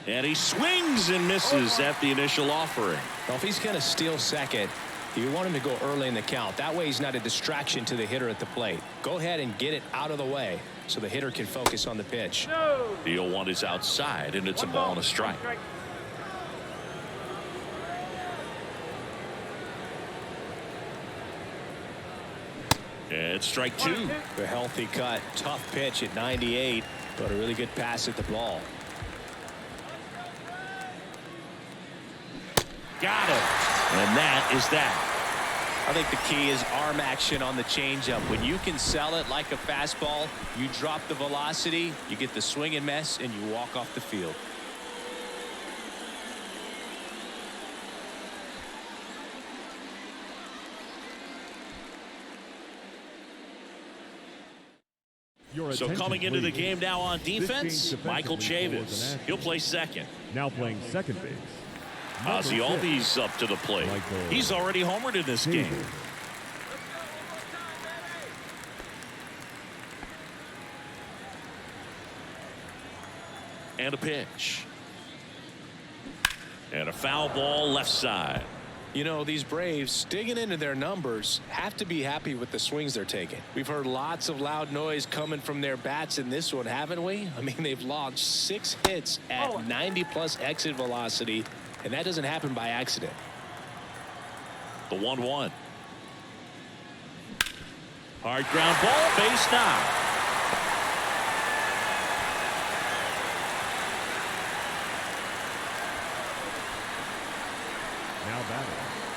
And he swings and misses at the initial offering. Well, if he's going to steal second, you want him to go early in the count. That way he's not a distraction to the hitter at the plate. Go ahead and get it out of the way so the hitter can focus on the pitch. The 0-1 is outside, and it's a ball and a strike. And strike 2. A healthy cut. Tough pitch at 98, but a really good pass at the ball. Got it. And that is that. I think the key is arm action on the changeup. When you can sell it like a fastball, you drop the velocity, you get the swing and miss, and you walk off the field. So coming into the game now on defense, Michael Chavis. He'll play second. Now playing second base. Ozzy Albies up to the plate. He's already homered in this game. And a pitch. And a foul ball left side. You know, these Braves, digging into their numbers, have to be happy with the swings they're taking. We've heard lots of loud noise coming from their bats in this one, haven't we? I mean, they've launched 6 hits at 90+ exit velocity, and that doesn't happen by accident. The 1-1. Hard ground ball, base knock. Now batting.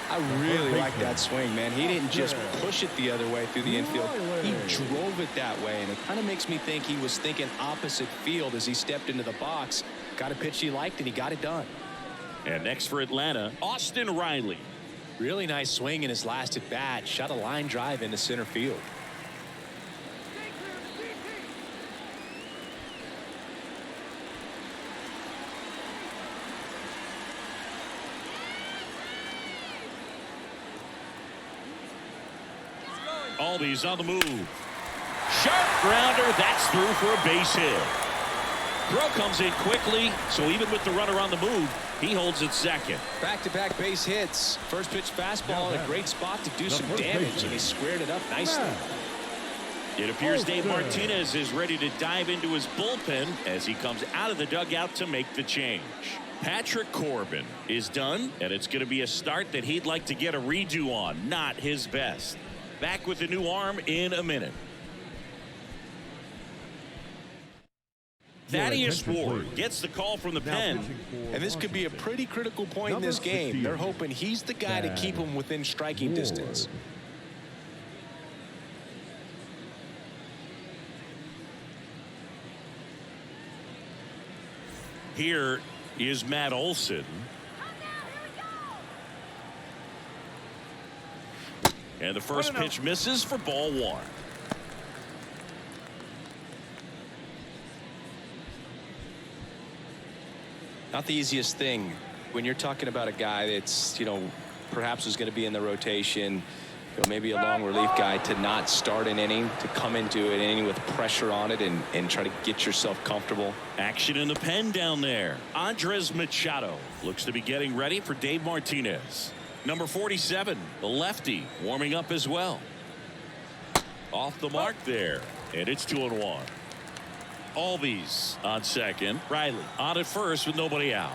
I really like that swing, man. He didn't just push it the other way through the infield. He drove it that way, and it kind of makes me think he was thinking opposite field as he stepped into the box. Got a pitch he liked, and he got it done. And next for Atlanta, Austin Riley. Really nice swing in his last at bat. Shot a line drive into center field. Albies on the move. Sharp grounder. That's through for a base hit. Throw comes in quickly, so even with the runner on the move, he holds it second. Back-to-back base hits. First pitch fastball in a great spot to do some damage, and he squared it up nicely. It appears Dave Martinez is ready to dive into his bullpen as he comes out of the dugout to make the change. Patrick Corbin is done, and it's going to be a start that he'd like to get a redo on. Not his best. Back with the new arm in a minute. Thaddeus Ward gets the call from the pen. And this could be a pretty critical point in this game. They're hoping he's the guy to keep him within striking distance. Here is Matt Olson. And the first pitch misses for ball one. Not the easiest thing when you're talking about a guy that's, perhaps is going to be in the rotation, maybe a long relief guy, to not start an inning, to come into an inning with pressure on it and try to get yourself comfortable. Action in the pen down there. Andres Machado looks to be getting ready for Dave Martinez. Number 47, the lefty, warming up as well. Off the mark there, and it's 2-1. Albies on second. Riley on at first with nobody out.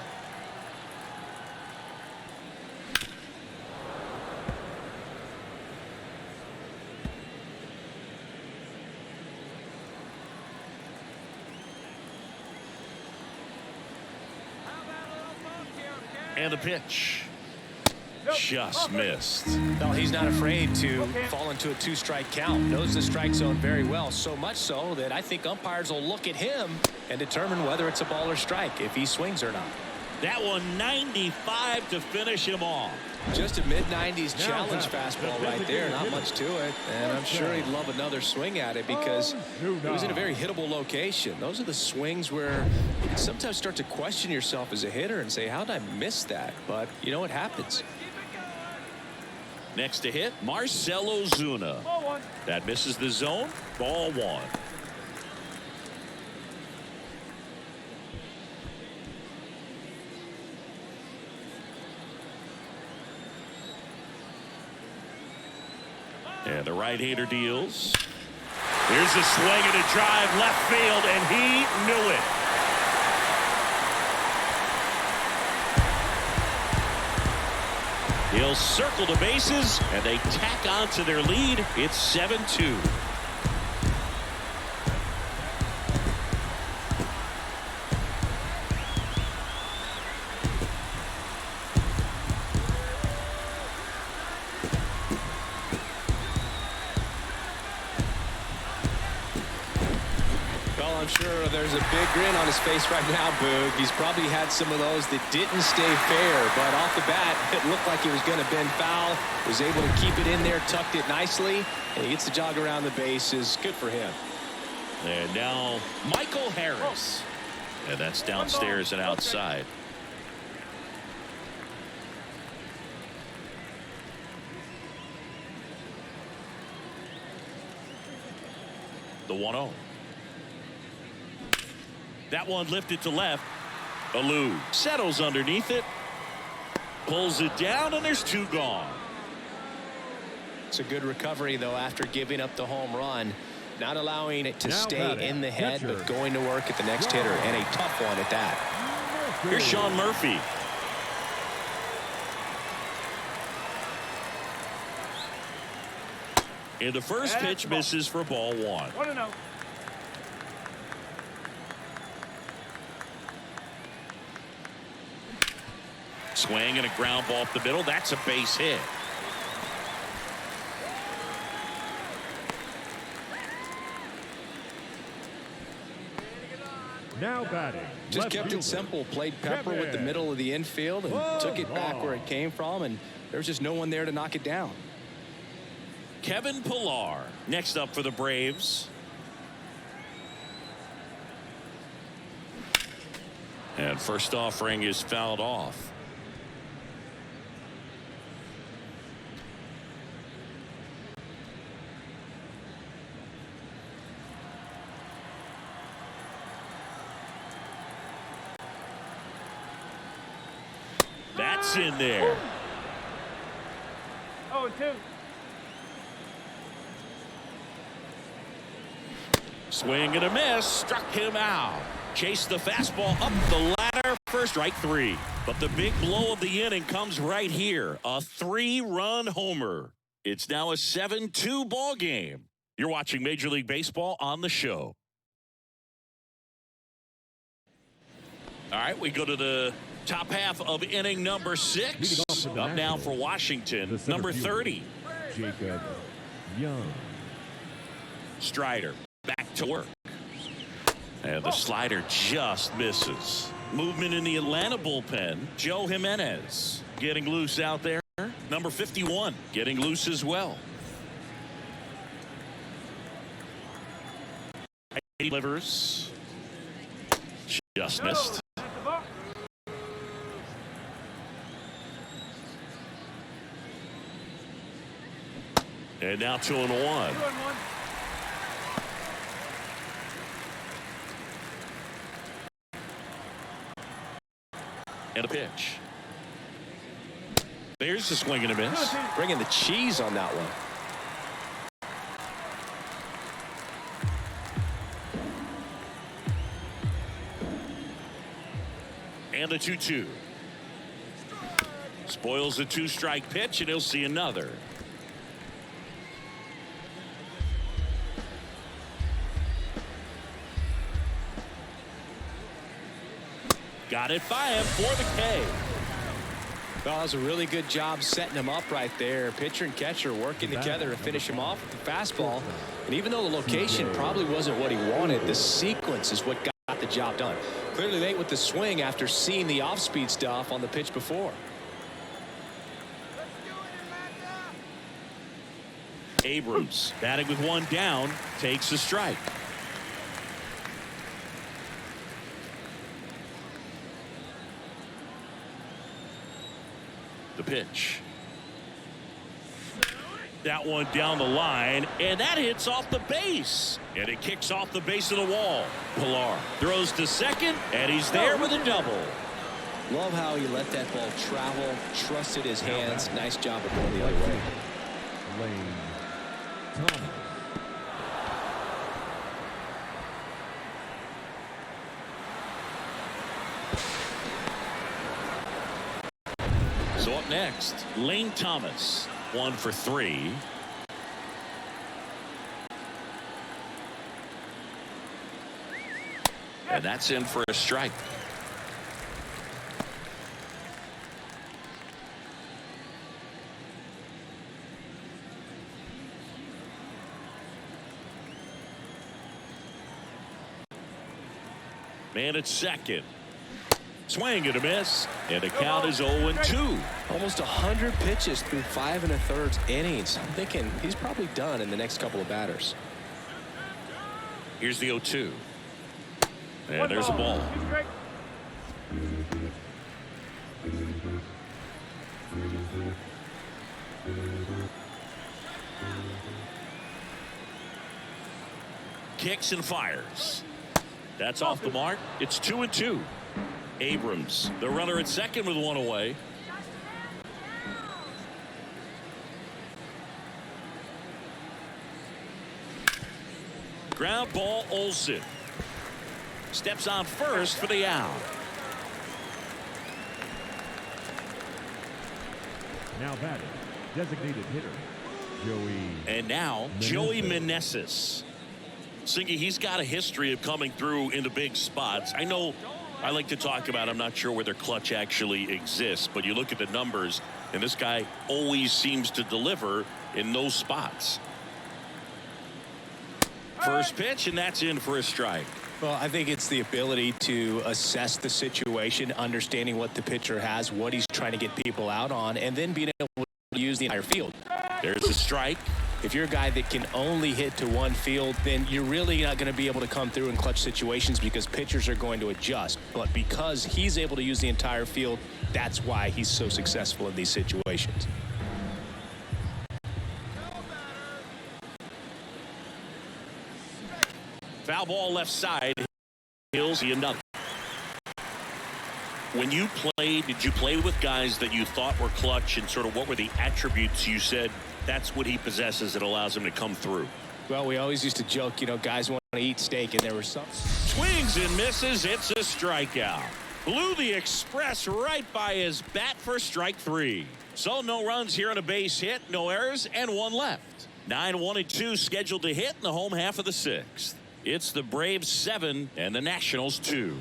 And the pitch. Just missed. No, he's not afraid to fall into a two-strike count. Knows the strike zone very well, so much so that I think umpires will look at him and determine whether it's a ball or strike, if he swings or not. That one 95 to finish him off. Just a mid-90s challenge fastball right there. Not much to it. And I'm sure he'd love another swing at it because it was in a very hittable location. Those are the swings where you can sometimes start to question yourself as a hitter and say, how did I miss that? But, it happens. Next to hit, Marcell Ozuna. That misses the zone. Ball one. And the right-hander deals. Here's a swing and a drive left field, and he knew it. He'll circle the bases, and they tack on to their lead. It's 7-2. I'm sure there's a big grin on his face right now, Boog. He's probably had some of those that didn't stay fair, but off the bat, it looked like it was going to bend foul. Was able to keep it in there, tucked it nicely, and he gets the jog around the bases. Good for him. And now Michael Harris. And that's downstairs and outside. The 1-0. That one lifted to left. Alou settles underneath it. Pulls it down, and there's two gone. It's a good recovery, though, after giving up the home run. Not allowing it to stay in the head, but going to work at the next hitter, and a tough one at that. Here's Sean Murphy. And the first pitch misses for ball one. 1-0. Swing and a ground ball up the middle. That's a base hit. Now batting. Just kept it simple. Played Pepper with the middle of the infield and took it back where it came from, and there's just no one there to knock it down. Kevin Pillar next up for the Braves. And first offering is fouled off. That's in there. 0-2. Swing and a miss. Struck him out. Chased the fastball up the ladder for strike 3. But the big blow of the inning comes right here. A 3-run homer. It's now a 7-2 ball game. You're watching Major League Baseball on the show. All right, we go to the top half of inning number 6. Up now for Washington, number 30. Jacob Young. Strider back to work. And the slider just misses. Movement in the Atlanta bullpen. Joe Jimenez getting loose out there. Number 51 getting loose as well. Delivers. Just missed. And now 2-1. And a pitch. There's the swing and a miss. Bringing the cheese on that one. And the 2-2. Spoils the 2-strike pitch, and he'll see another. Got it by him for the K. Well, that was a really good job setting him up right there. Pitcher and catcher working together to finish him off with the fastball. And even though the location probably wasn't what he wanted, the sequence is what got the job done. Clearly late with the swing after seeing the off-speed stuff on the pitch before. Abrams batting with one down, takes a strike. The pitch. That one down the line, and that hits off the base. And it kicks off the base of the wall. Pilar throws to second, and he's there with a double. Love how he let that ball travel, trusted his hands. Nice job of going the other way. Lane Thomas. So up next, Lane Thomas, 1 for 3. And that's in for a strike. Man at second. Swing and a miss, and the count is 0-2. Almost 100 pitches through 5 1/3 innings. I'm thinking he's probably done in the next couple of batters. Here's the 0-2. And there's a ball. Kicks and fires. That's off the mark. It's 2-2. Abrams, the runner at second with one away. Ground ball, Olsen. Steps on first for the out. Now batting, designated hitter, Joey. And now, Joey Meneses. Singy, he's got a history of coming through in the big spots. I know I like to talk about, I'm not sure whether clutch actually exists, but you look at the numbers, and this guy always seems to deliver in those spots. First pitch, and that's in for a strike. Well, I think it's the ability to assess the situation, understanding what the pitcher has, what he's trying to get people out on, and then being able to use the entire field. There's a strike. If you're a guy that can only hit to one field, then you're really not going to be able to come through in clutch situations because pitchers are going to adjust. But because he's able to use the entire field, that's why he's so successful in these situations. Foul ball left side. He'll see another. When you played, did you play with guys that you thought were clutch, and sort of what were the attributes you said that's what he possesses that allows him to come through? Well, we always used to joke, you know, guys want to eat steak, and there were some. Swings and misses. It's a strikeout. Blew the express right by his bat for strike 3. So no runs here on a base hit, no errors, and 1 left. 9-1-2 scheduled to hit in the home half of the 6th. It's the Braves 7 and the Nationals 2.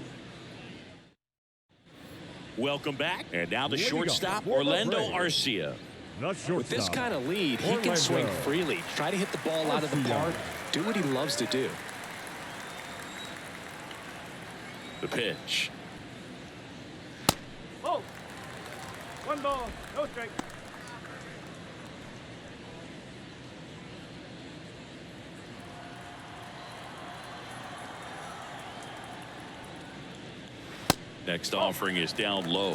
Welcome back. And now the shortstop, Orlando Arcia. With this kind of lead, he can swing freely, try to hit the ball out of the park, do what he loves to do. The pitch. Oh! 1 ball, no strike. Next offering is down low.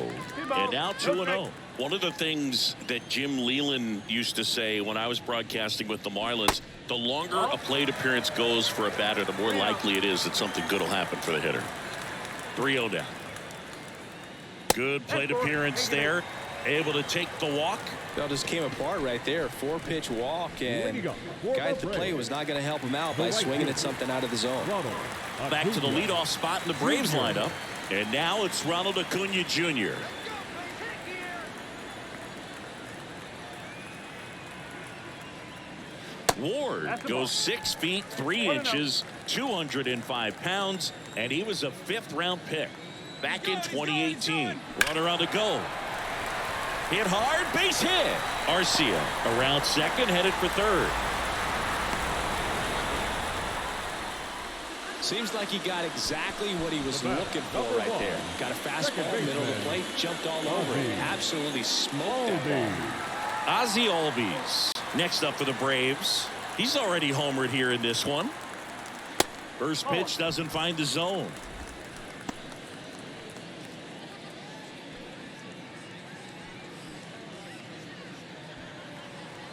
And now 2-0. One of the things that Jim Leland used to say when I was broadcasting with the Marlins, the longer a plate appearance goes for a batter, the more likely it is that something good will happen for the hitter. 3-0 down. Good plate appearance there. Able to take the walk. That just came apart right there. 4-pitch walk, and guy at the plate was not going to help him out by swinging at something out of the zone. Back to the leadoff spot in the Braves lineup. And now it's Ronald Acuna Jr. Ward goes 6 feet 3 inches, 205 pounds, and he was a 5th-round pick back in 2018. Runner on the go. Hit hard, base hit. Arcia around second, headed for third. Seems like he got exactly what he was looking for right there. Got a fastball, middle of the plate, jumped all over it. Absolutely smoked that ball. Ozzie Albies next up for the Braves. He's already homered here in this one. First pitch doesn't find the zone.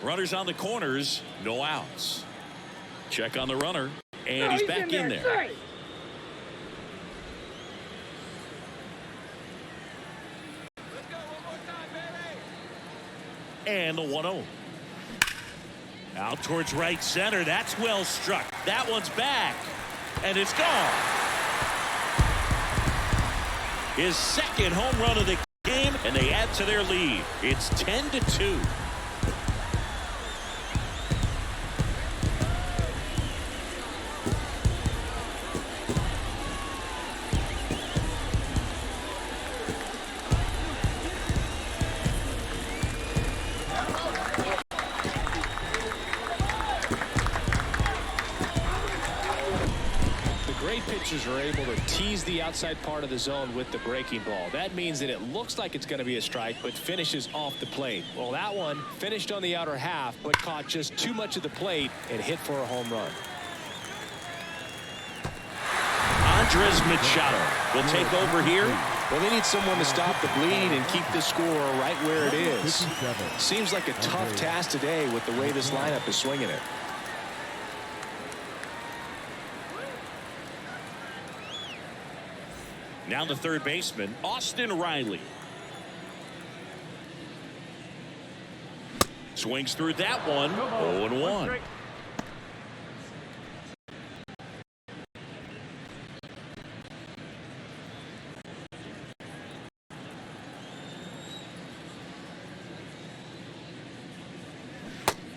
Runners on the corners, no outs. Check on the runner, and he's back in there. And the 1-0. Out towards right center. That's well struck. That one's back. And it's gone. His second home run of the game, and they add to their lead. It's 10-2. Are able to tease the outside part of the zone with the breaking ball. That means that it looks like it's going to be a strike, but finishes off the plate. Well, that one finished on the outer half, but caught just too much of the plate and hit for a home run. Andres Machado will take over here. Well, they need someone to stop the bleed and keep the score right where it is. Seems like a tough task today with the way this lineup is swinging it. Now the third baseman, Austin Riley. Swings through that one. 0-1.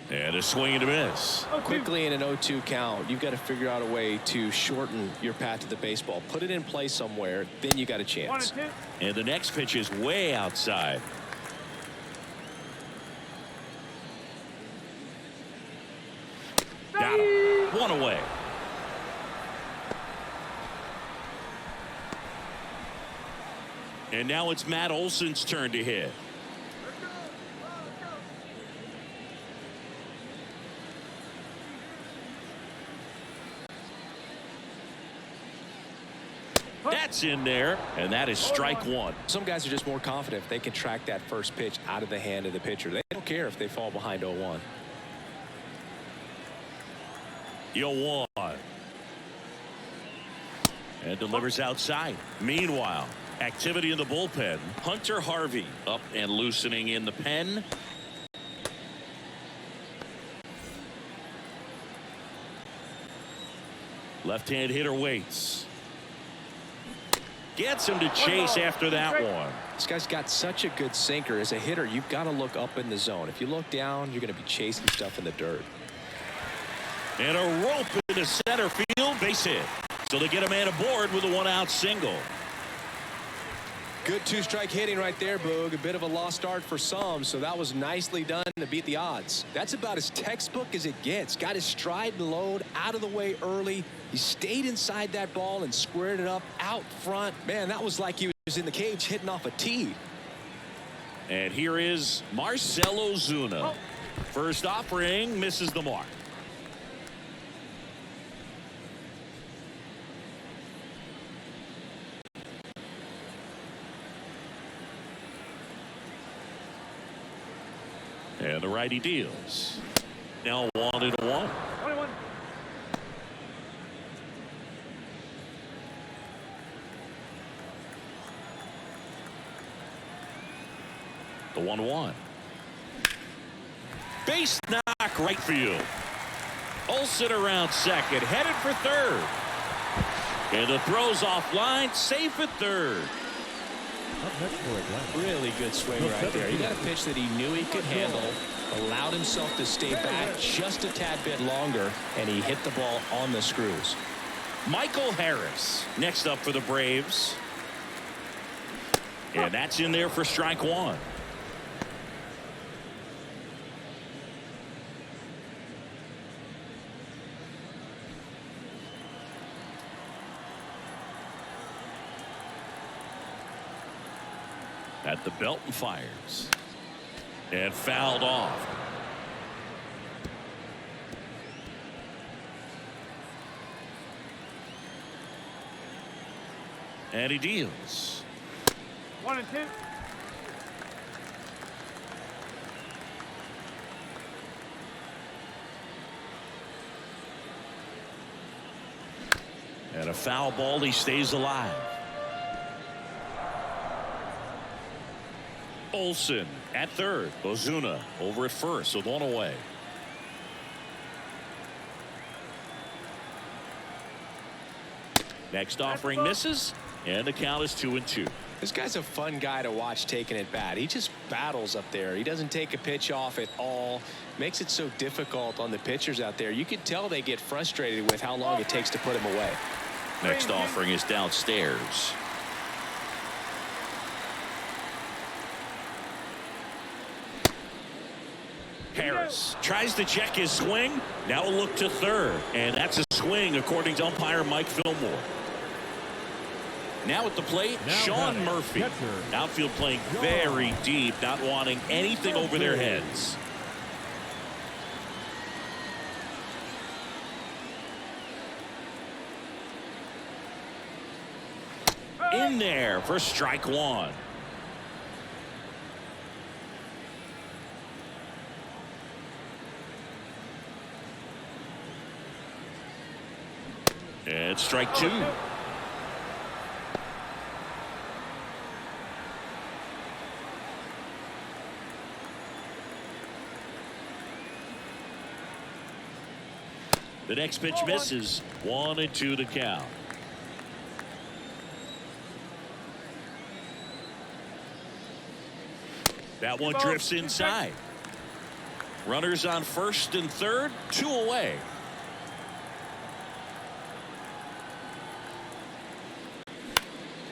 And a swing and a miss. Quickly in an 0-2 count, you've got to figure out a way to shorten your path to the baseball. Put it in play somewhere, then you got a chance. And the next pitch is way outside. Got him. One away. And now it's Matt Olson's turn to hit. That's in there, and that is strike one. Some guys are just more confident if they can track that first pitch out of the hand of the pitcher. They don't care if they fall behind 0-1. 0-1. And delivers outside. Meanwhile, activity in the bullpen. Hunter Harvey up and loosening in the pen. Left-hand hitter waits. Gets him to chase after that one. This guy's got such a good sinker. As a hitter, you've got to look up in the zone. If you look down, you're going to be chasing stuff in the dirt. And a rope into center field, base hit. So they get a man aboard with a one-out single. Good two-strike hitting right there, Boog. A bit of a lost start for some, so that was nicely done to beat the odds. That's about as textbook as it gets. Got his stride and load out of the way early. He stayed inside that ball and squared it up out front. Man, that was like he was in the cage hitting off a tee. And here is Marcell Ozuna. First offering misses the mark. And the righty deals. Now 1-1. 21. The 1-1. Base knock right field. Olsen around second, headed for third. And the throw's offline, safe at third. Really good swing right there. He got a pitch that he knew he could handle, allowed himself to stay back just a tad bit longer, and he hit the ball on the screws. Michael Harris next up for the Braves. And that's in there for strike one. At the belt and fires. And fouled off. And he deals. 1-2. And a foul ball, he stays alive. Olsen at third. Ozuna over at first with one away. Next offering misses, and the count is 2-2. This guy's a fun guy to watch taking it bat. He just battles up there. He doesn't take a pitch off at all. Makes it so difficult on the pitchers out there. You can tell they get frustrated with how long it takes to put him away. Next offering is downstairs. Harris tries to check his swing. Now a look to third. And that's a swing according to umpire Mike Fillmore. Now at the plate, Sean Murphy. Outfield playing very deep, not wanting anything over their heads. In there for strike one. And strike two. The next pitch misses. 1-2 the count. That one drifts inside. Runners on first and third, 2 away.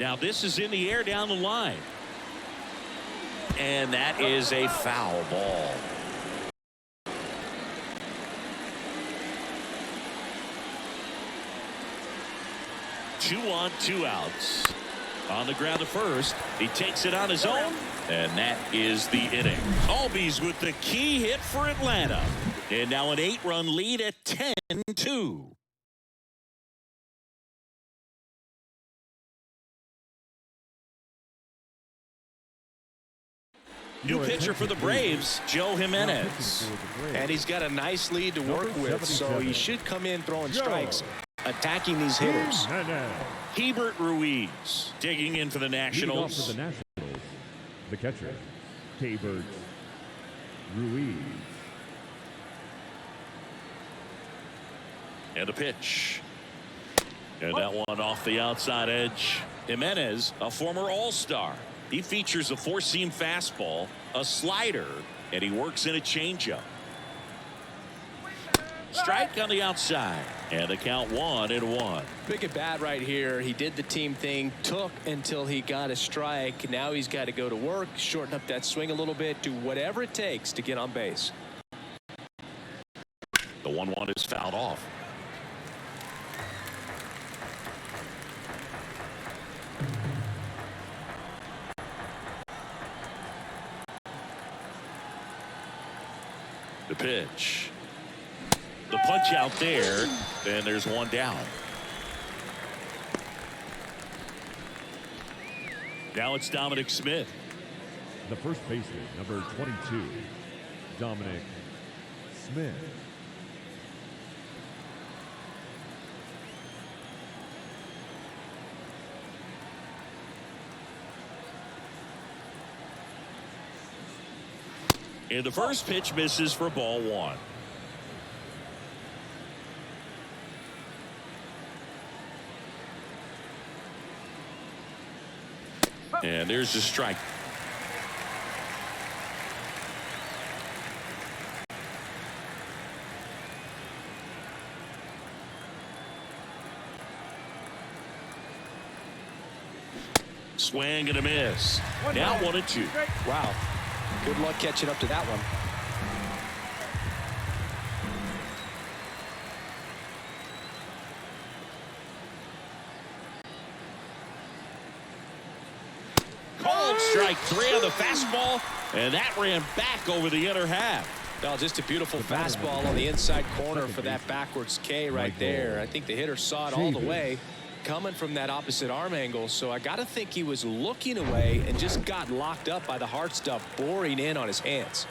Now this is in the air down the line. And that is a foul ball. Two on, 2 outs. On the ground to first. He takes it on his own. And that is the inning. Albies with the key hit for Atlanta. And now an 8-run lead at 10-2. New pitcher for the Braves, Joe Jimenez. And he's got a nice lead to work with, so he should come in throwing strikes, attacking these hitters. Hebert Ruiz digging in for the Nationals. For the Nationals, the catcher, Hebert Ruiz. And a pitch. And that one off the outside edge. Jimenez, a former All-Star. He features a four-seam fastball, a slider, and he works in a changeup. Strike on the outside, and the count 1-1. Big at bat right here. He did the team thing, took until he got a strike. Now he's got to go to work, shorten up that swing a little bit, do whatever it takes to get on base. The 1-1 is fouled off. The pitch. The punch out there, and there's one down. Now it's Dominic Smith. The first baseman, number 22, Dominic Smith. And the first pitch misses for ball one. And there's the strike. Swing and a miss. Now 1-2. Wow. Good luck catching up to that one. Called strike three on the fastball, and that ran back over the inner half. No, just a beautiful fastball on the inside corner for that backwards K right there. I think the hitter saw it all the way coming from that opposite arm angle, so I got to think he was looking away and just got locked up by the hard stuff boring in on his hands.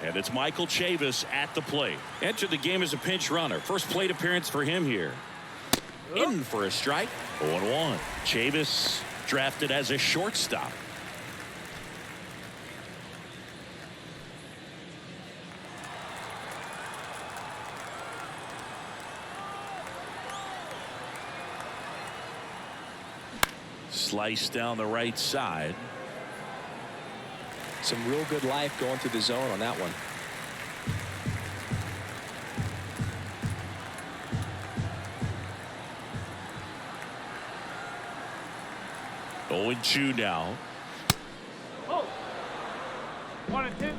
And it's Michael Chavis at the plate. Entered the game as a pinch runner. First plate appearance for him here. In for a strike. 0-1. Chavis drafted as a shortstop. Slice down the right side. Some real good life going through the zone on that one. Oh, 0-2 now. Oh. 1-2.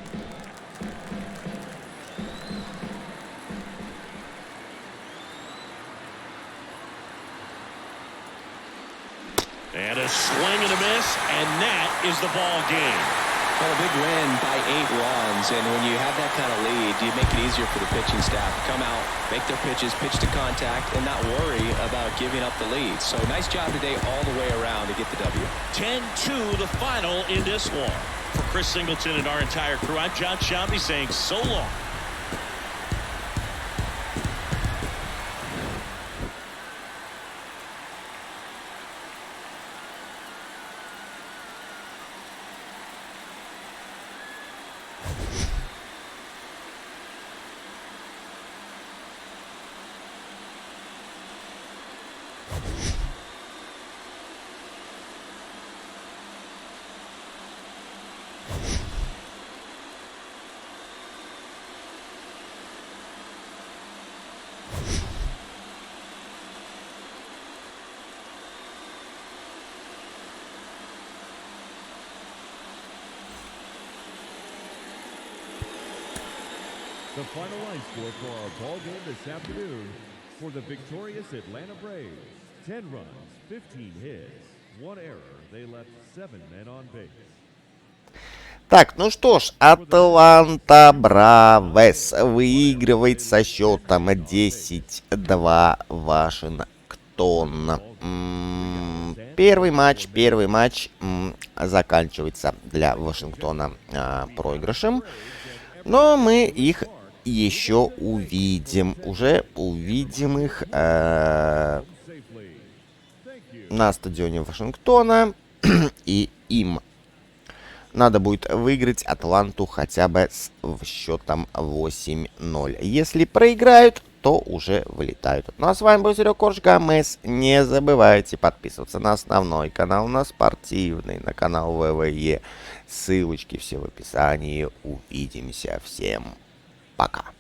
And a swing and a miss, and that is the ball game. Well, a big win by 8 runs, and when you have that kind of lead, you make it easier for the pitching staff to come out, make their pitches, pitch to contact, and not worry about giving up the lead. So nice job today all the way around to get the W. 10-2 the final in this one. For Chris Singleton and our entire crew, I'm John Shambi saying so long. The final line score for our ball game this afternoon for the victorious Atlanta Braves. 10 runs, 15 hits, 1 error. They left 7 men on base. Так, ну что ж, Атланта Бравес выигрывает со счетом 10-2 Вашингтон. Первый матч заканчивается для Вашингтона проигрышем. Но мы их еще увидим. Уже увидим их на стадионе Вашингтона. И им надо будет выиграть Атланту хотя бы с счетом 8-0. Если проиграют, то уже вылетают. Ну а с вами был Серега Корж Гамес. Не забывайте подписываться на основной канал, на спортивный, на канал ВВЕ. Ссылочки все в описании. Увидимся. Всем пока.